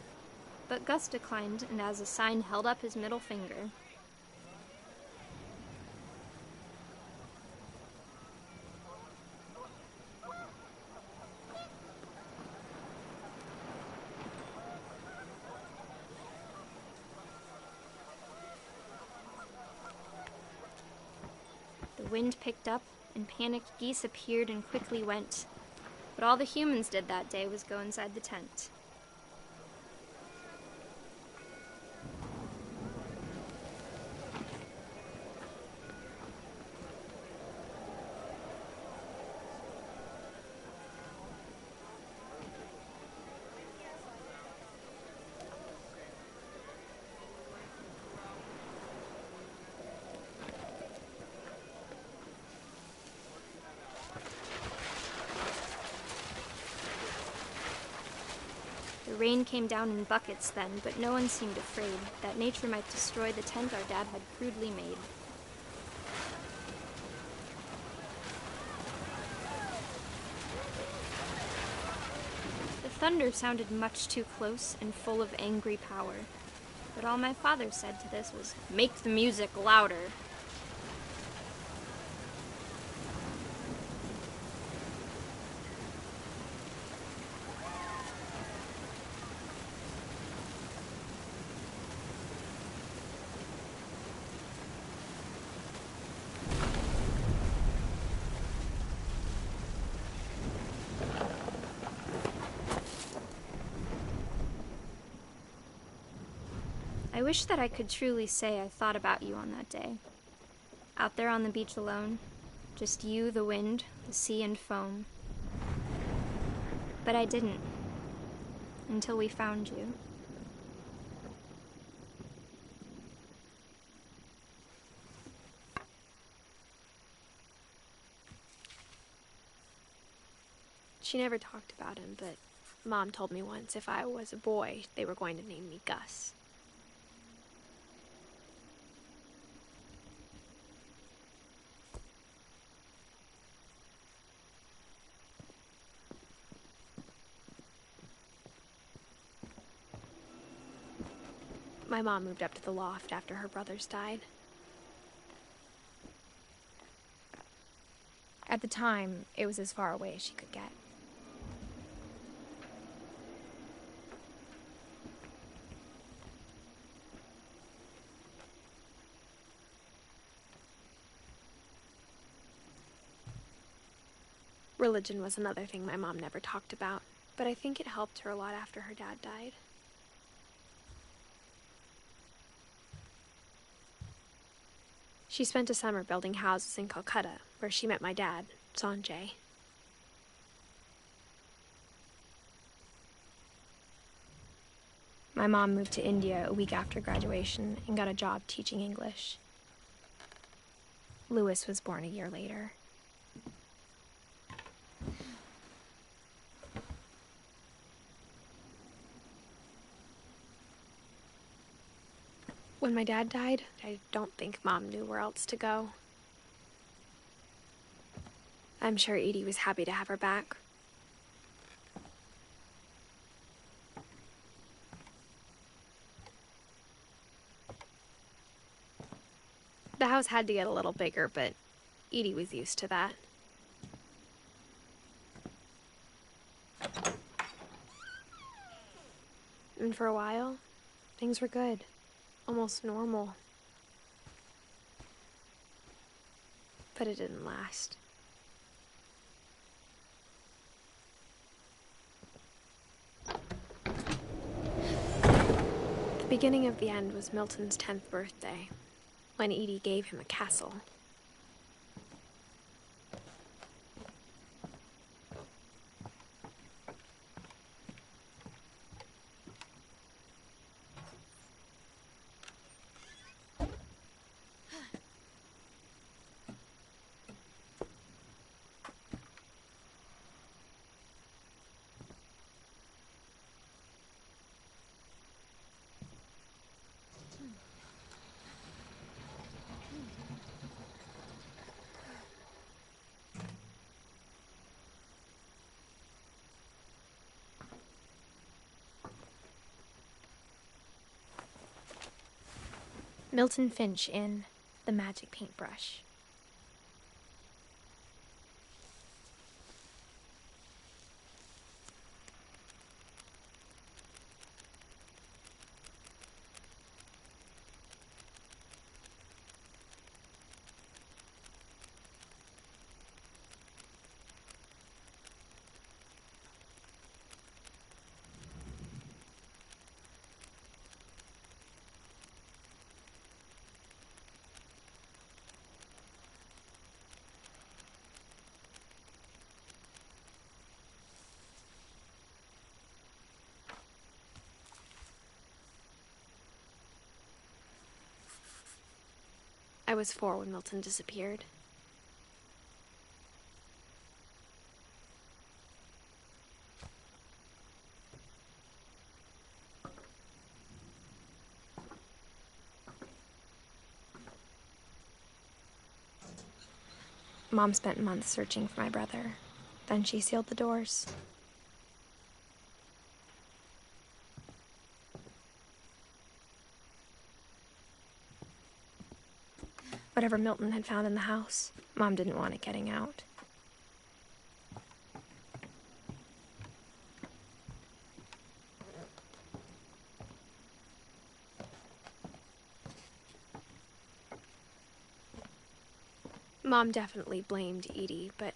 [SPEAKER 11] But Gus declined and as a sign held up his middle finger. The wind picked up and panicked geese appeared and quickly went. But all the humans did that day was go inside the tent. The rain came down in buckets then, but no one seemed afraid that nature might destroy the tent our dad had crudely made. The thunder sounded much too close and full of angry power, but all my father said to this was, "Make the music louder." I wish that I could truly say I thought about you on that day. Out there on the beach alone, just you, the wind, the sea and foam. But I didn't, until we found you.
[SPEAKER 2] She never talked about him, but Mom told me once if I was a boy, they were going to name me Gus. My mom moved up to the loft after her brothers died. At the time, it was as far away as she could get. Religion was another thing my mom never talked about, but I think it helped her a lot after her dad died. She spent a summer building houses in Calcutta, where she met my dad, Sanjay. My mom moved to India a week after graduation and got a job teaching English. Louis was born a year later. When my dad died, I don't think Mom knew where else to go. I'm sure Edie was happy to have her back. The house had to get a little bigger, but Edie was used to that. And for a while, things were good. Almost normal. but it didn't last. The beginning of the end was Milton's 10th birthday, when Edie gave him a castle. Milton Finch in The Magic Paintbrush. I was 4 when Milton disappeared. Mom spent months searching for my brother. Then she sealed the doors. Whatever Milton had found in the house, Mom didn't want it getting out. Mom definitely blamed Edie, but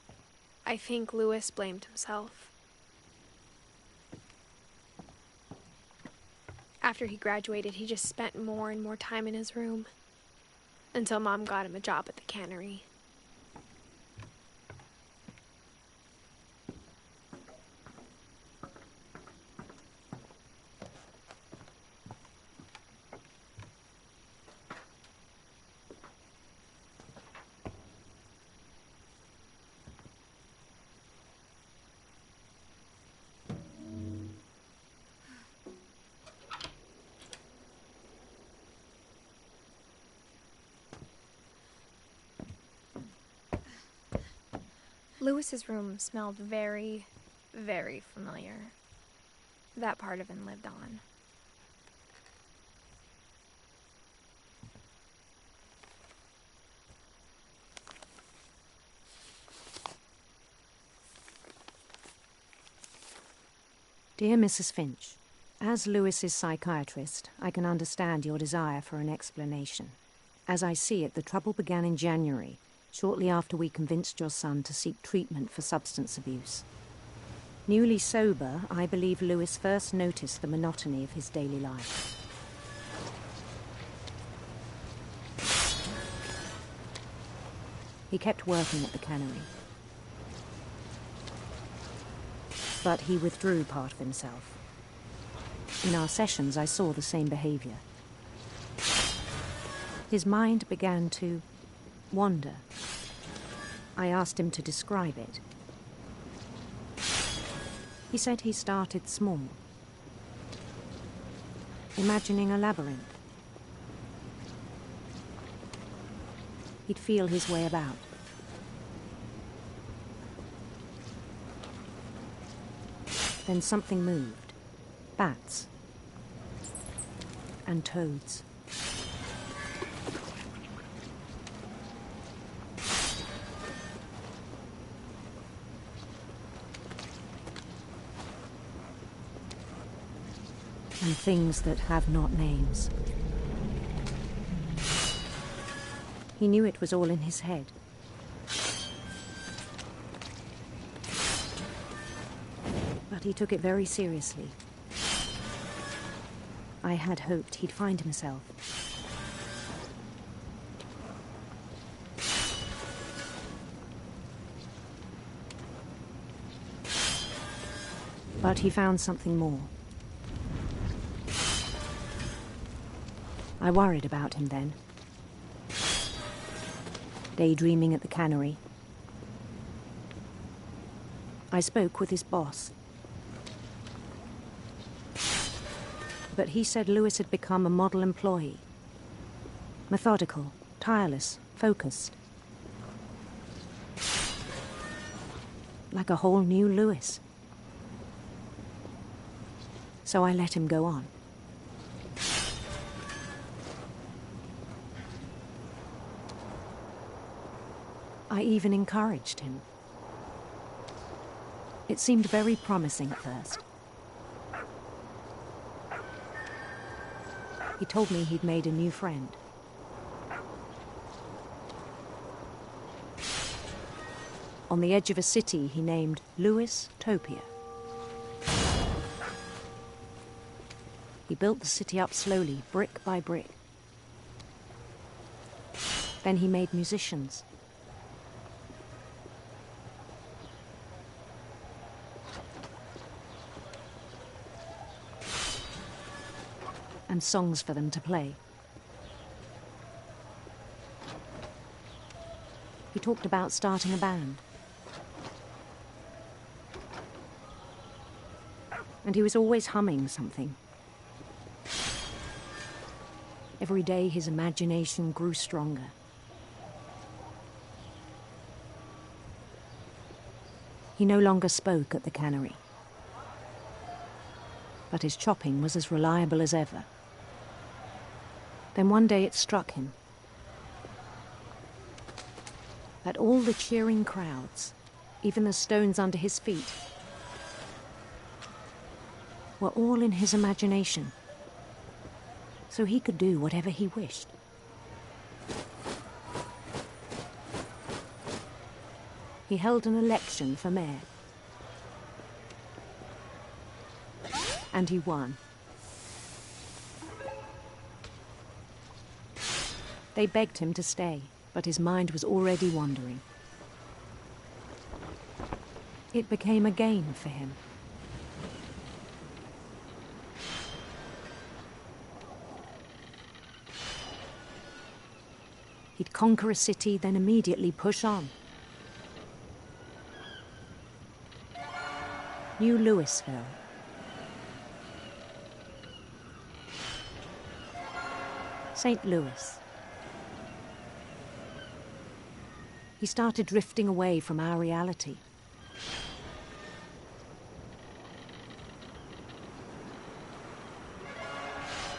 [SPEAKER 2] I think Louis blamed himself. After he graduated, he just spent more and more time in his room, until Mom got him a job at the cannery. Louis's room smelled very, very familiar. That part of him lived on.
[SPEAKER 14] Dear Mrs. Finch, as Louis's psychiatrist, I can understand your desire for an explanation. As I see it, the trouble began in January, shortly after we convinced your son to seek treatment for substance abuse. Newly sober, I believe Louis first noticed the monotony of his daily life. He kept working at the cannery, but he withdrew part of himself. In our sessions, I saw the same behavior. His mind began to wander. I asked him to describe it. He said he started small, imagining a labyrinth. He'd feel his way about. Then something moved. Bats and toads. And things that have not names. He knew it was all in his head. But he took it very seriously. I had hoped he'd find himself. But he found something more. I worried about him then. Daydreaming at the cannery. I spoke with his boss. But he said Lewis had become a model employee. Methodical, tireless, focused. Like a whole new Lewis. So I let him go on. I even encouraged him. It seemed very promising at first. He told me he'd made a new friend. On the edge of a city he named Lewis Topia. He built the city up slowly, brick by brick. Then he made musicians. And songs for them to play. He talked about starting a band. And he was always humming something. Every day his imagination grew stronger. He no longer spoke at the cannery. But his chopping was as reliable as ever. Then one day it struck him that all the cheering crowds, even the stones under his feet, were all in his imagination, so he could do whatever he wished. He held an election for mayor, and he won. They begged him to stay, but his mind was already wandering. It became a game for him. He'd conquer a city, then immediately push on. New Louisville. St. Louis. He started drifting away from our reality.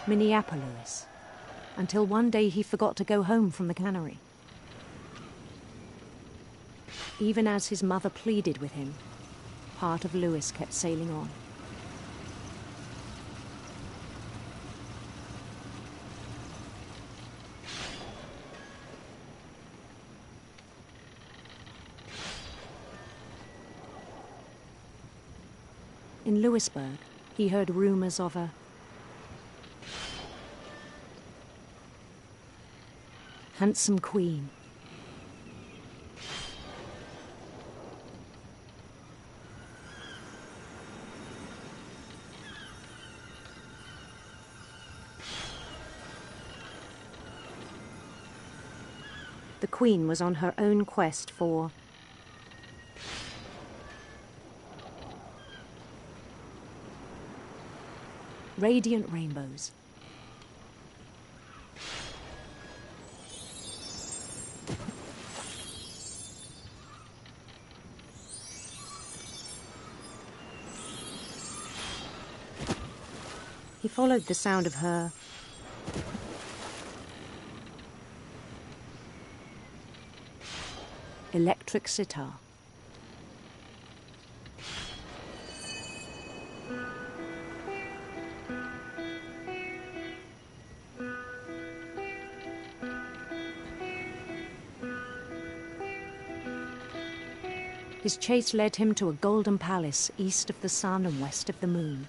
[SPEAKER 14] Minneapolis, until one day he forgot to go home from the cannery. Even as his mother pleaded with him, part of Lewis kept sailing on. In Lewisburg, he heard rumors of a handsome queen. The queen was on her own quest for radiant rainbows. He followed the sound of her electric sitar. His chase led him to a golden palace east of the sun and west of the moon.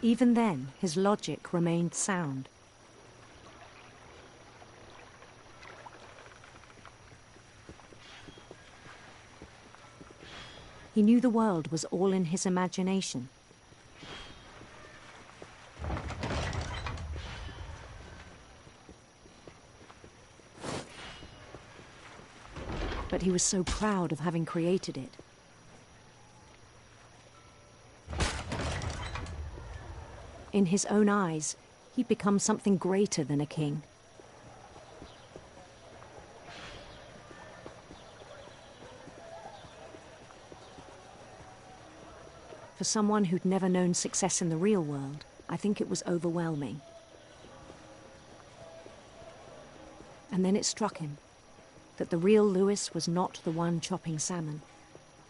[SPEAKER 14] Even then, his logic remained sound. He knew the world was all in his imagination. But he was so proud of having created it. In his own eyes, he'd become something greater than a king. For someone who'd never known success in the real world, I think it was overwhelming. And then it struck him that the real Lewis was not the one chopping salmon,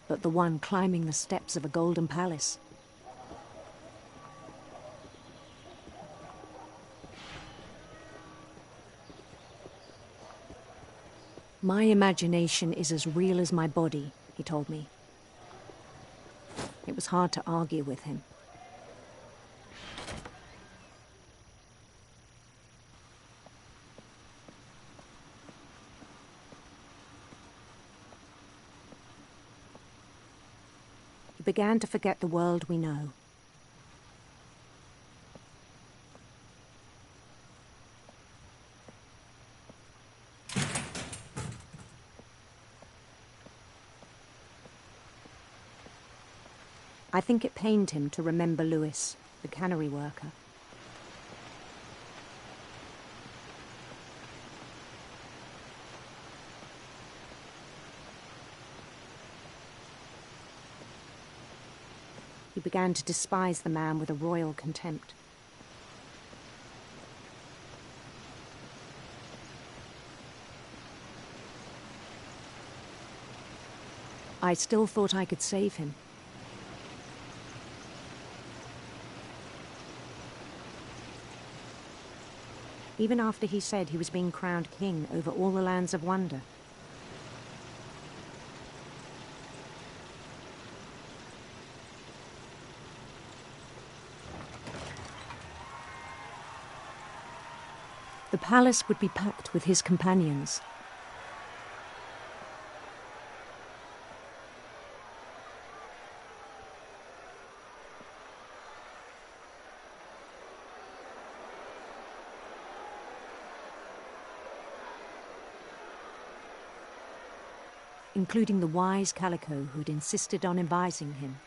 [SPEAKER 14] but the one climbing the steps of a golden palace. My imagination is as real as my body, he told me. It was hard to argue with him. He began to forget the world we know. I think it pained him to remember Lewis, the cannery worker. He began to despise the man with a royal contempt. I still thought I could save him. Even after he said he was being crowned king over all the lands of wonder. The palace would be packed with his companions. Including the wise Calico who'd insisted on advising him.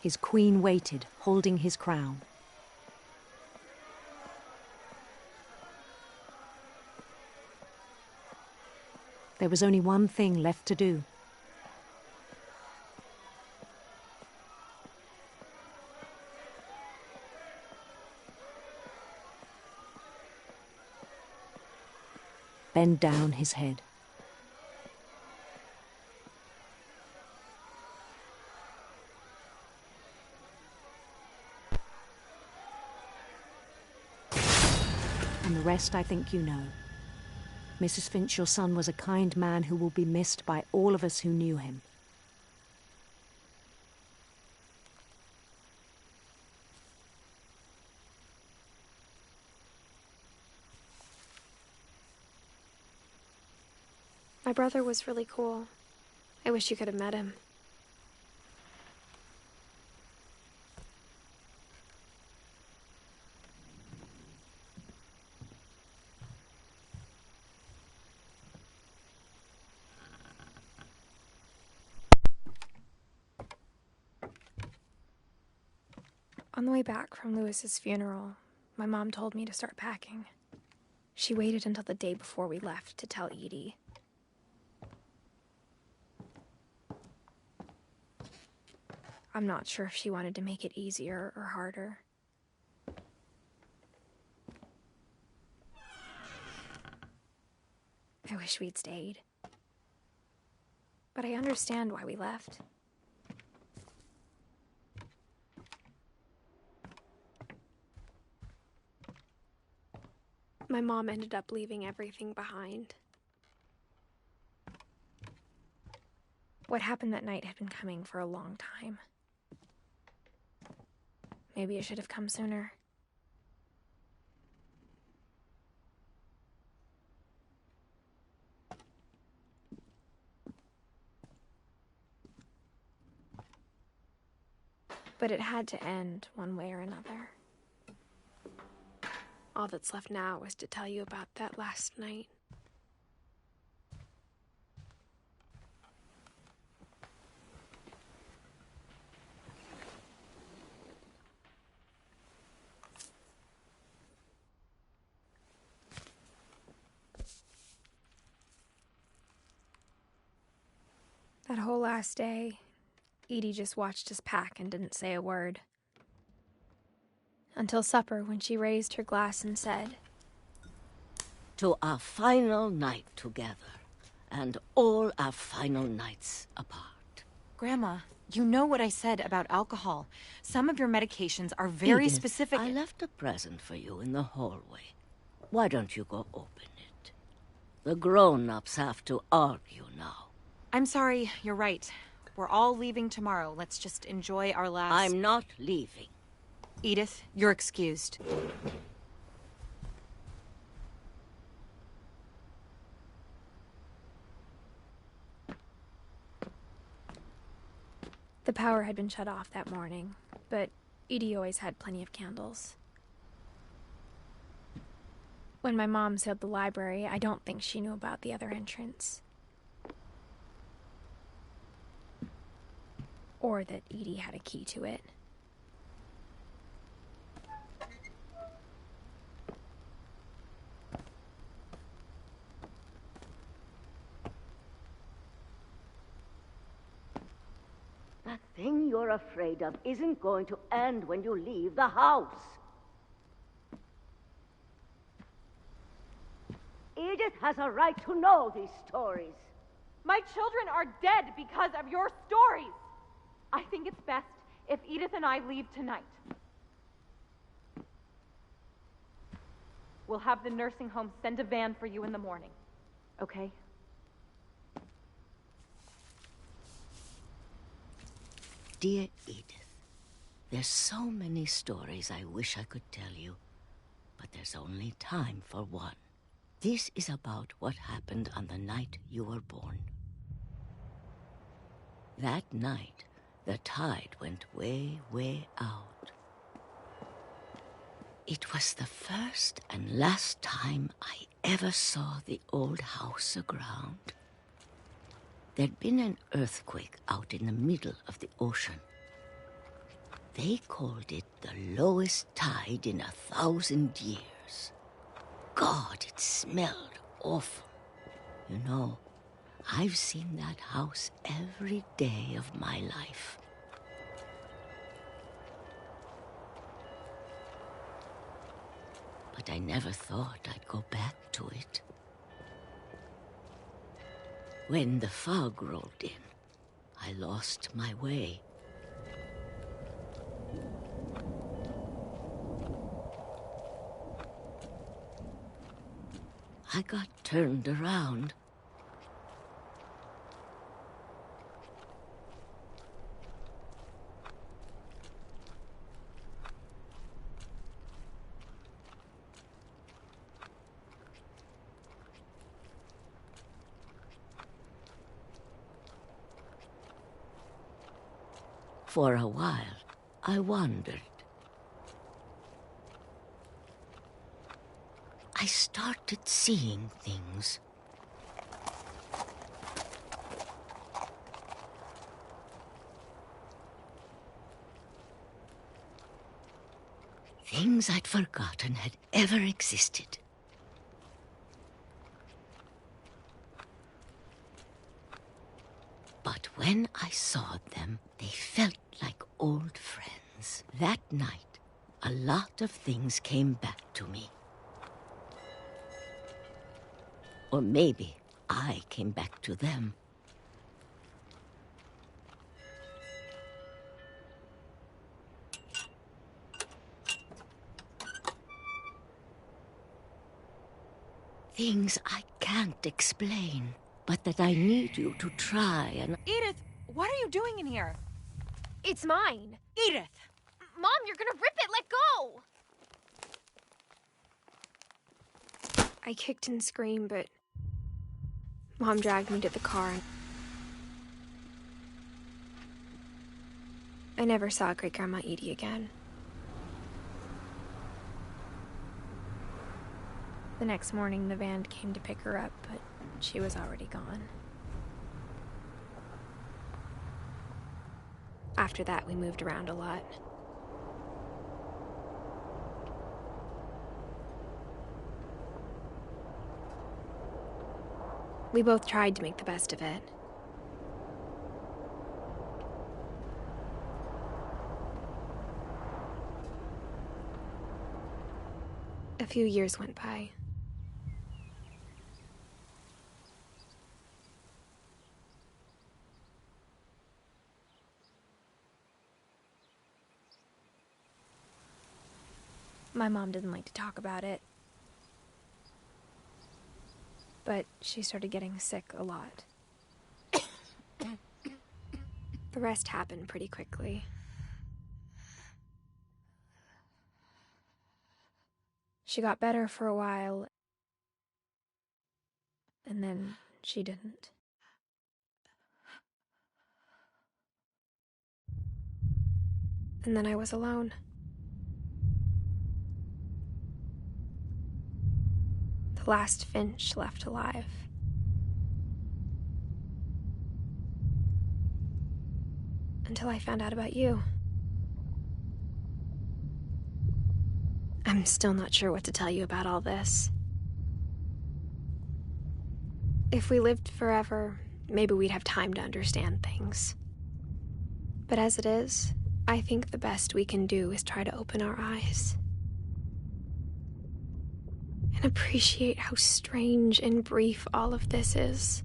[SPEAKER 14] His queen waited, holding his crown. There was only one thing left to do. Bend down his head. And the rest I think you know. Mrs. Finch, your son was a kind man who will be missed by all of us who knew him.
[SPEAKER 2] My brother was really cool. I wish you could have met him. On the way back from Lewis's funeral, my mom told me to start packing. She waited until the day before we left to tell Edie. I'm not sure if she wanted to make it easier or harder. I wish we'd stayed. But I understand why we left. My mom ended up leaving everything behind. What happened that night had been coming for a long time. Maybe it should have come sooner. But it had to end one way or another. All that's left now is to tell you about that last night. That whole last day, Edie just watched us pack and didn't say a word. Until supper, when she raised her glass and said,
[SPEAKER 15] "To our final night together, and all our final nights apart."
[SPEAKER 16] Grandma, you know what I said about alcohol. Some of your medications are very
[SPEAKER 15] Edith,
[SPEAKER 16] specific.
[SPEAKER 15] I left a present for you in the hallway. Why don't you go open it? The grown-ups have to argue now.
[SPEAKER 16] I'm sorry, you're right. We're all leaving tomorrow. Let's just enjoy our last...
[SPEAKER 15] I'm not leaving.
[SPEAKER 16] Edith, you're excused.
[SPEAKER 2] The power had been shut off that morning, but Edie always had plenty of candles. When my mom sealed the library, I don't think she knew about the other entrance. Or that Edie had a key to it.
[SPEAKER 15] That thing you're afraid of isn't going to end when you leave the house. Edith has a right to know these stories.
[SPEAKER 17] My children are dead because of your stories. I think it's best if Edith and I leave tonight. We'll have the nursing home send a van for you in the morning, okay?
[SPEAKER 15] Dear Edith, there's so many stories I wish I could tell you, but there's only time for one. This is about what happened on the night you were born. That night, the tide went way, way out. It was the first and last time I ever saw the old house aground. There'd been an earthquake out in the middle of the ocean. They called it the lowest tide in 1,000 years. God, it smelled awful. You know, I've seen that house every day of my life. But I never thought I'd go back to it. When the fog rolled in, I lost my way. I got turned around. For a while, I wandered. I started seeing things. Things I'd forgotten had ever existed. But when I saw them, they felt like old friends. That night, a lot of things came back to me. Or maybe I came back to them. Things I can't explain, but that I need you to try and...
[SPEAKER 16] Edith, what are you doing in here?
[SPEAKER 2] It's mine.
[SPEAKER 16] Edith!
[SPEAKER 2] Mom, you're gonna rip it! Let go! I kicked and screamed, but Mom dragged me to the car. I never saw Great-Grandma Edie again. The next morning, the van came to pick her up, but she was already gone. After that, we moved around a lot. We both tried to make the best of it. A few years went by. My mom didn't like to talk about it. But she started getting sick a lot. The rest happened pretty quickly. She got better for a while, and then she didn't. And then I was alone. The last Finch left alive. Until I found out about you. I'm still not sure what to tell you about all this. If we lived forever, maybe we'd have time to understand things. But as it is, I think the best we can do is try to open our eyes. And appreciate how strange and brief all of this is.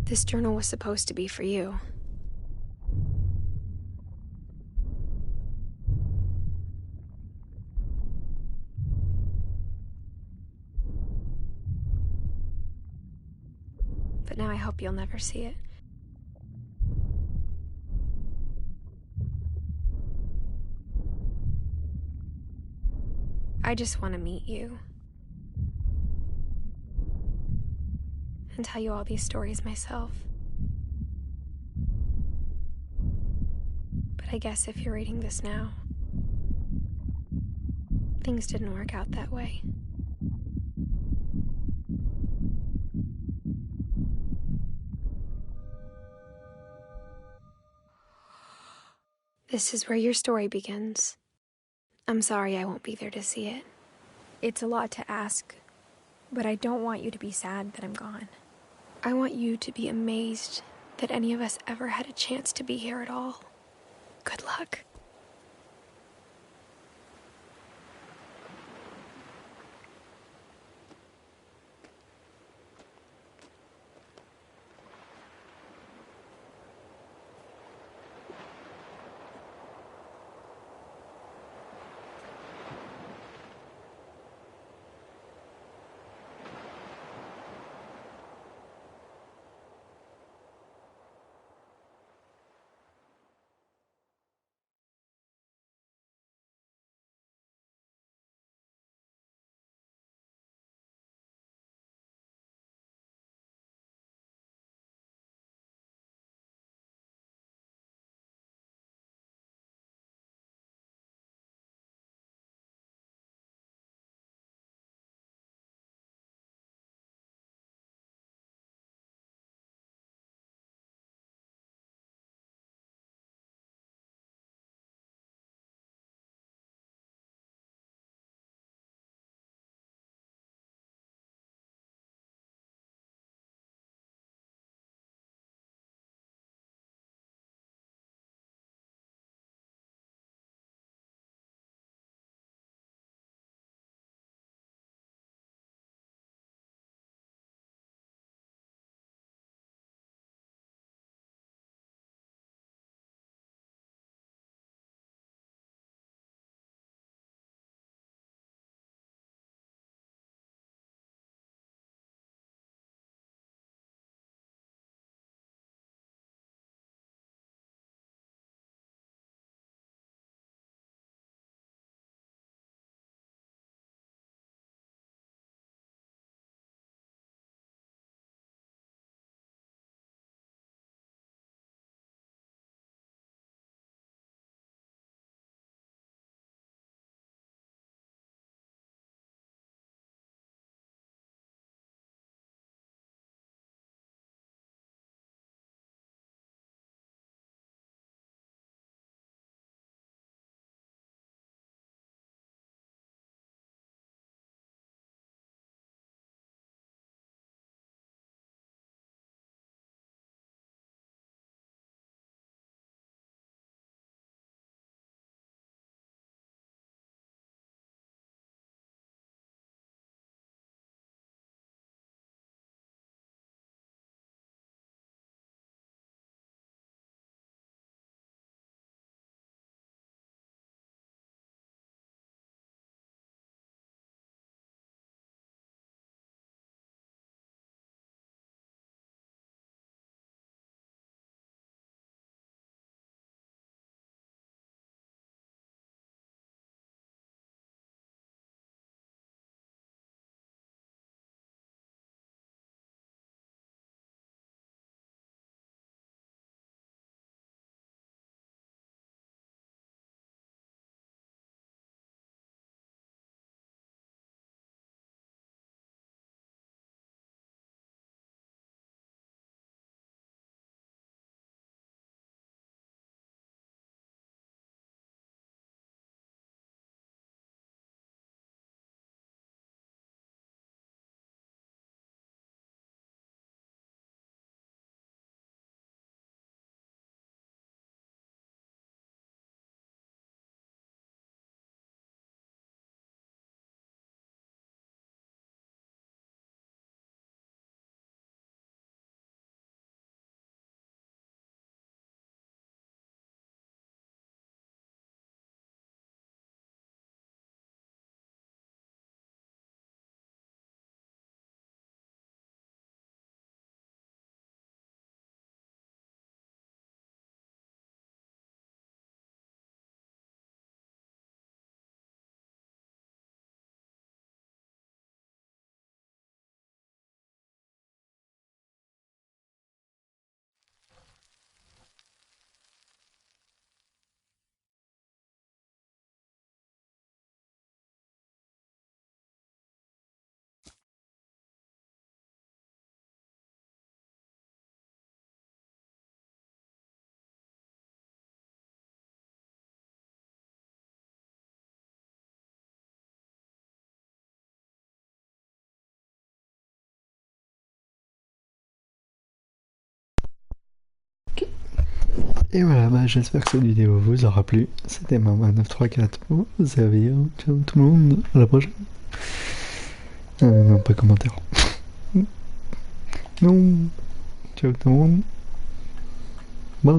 [SPEAKER 2] This journal was supposed to be for you. But now I hope you'll never see it. I just want to meet you. And tell you all these stories myself. But I guess if you're reading this now, things didn't work out that way. This is where your story begins. I'm sorry I won't be there to see it. It's a lot to ask, but I don't want you to be sad that I'm gone. I want you to be amazed that any of us ever had a chance to be here at all. Good luck.
[SPEAKER 1] Et voilà, bah, j'espère que cette vidéo vous aura plu. C'était Mama934 au servir. Ciao tout le monde, à la prochaine. Non, pas commentaire. Non. Ciao tout le monde. Bye.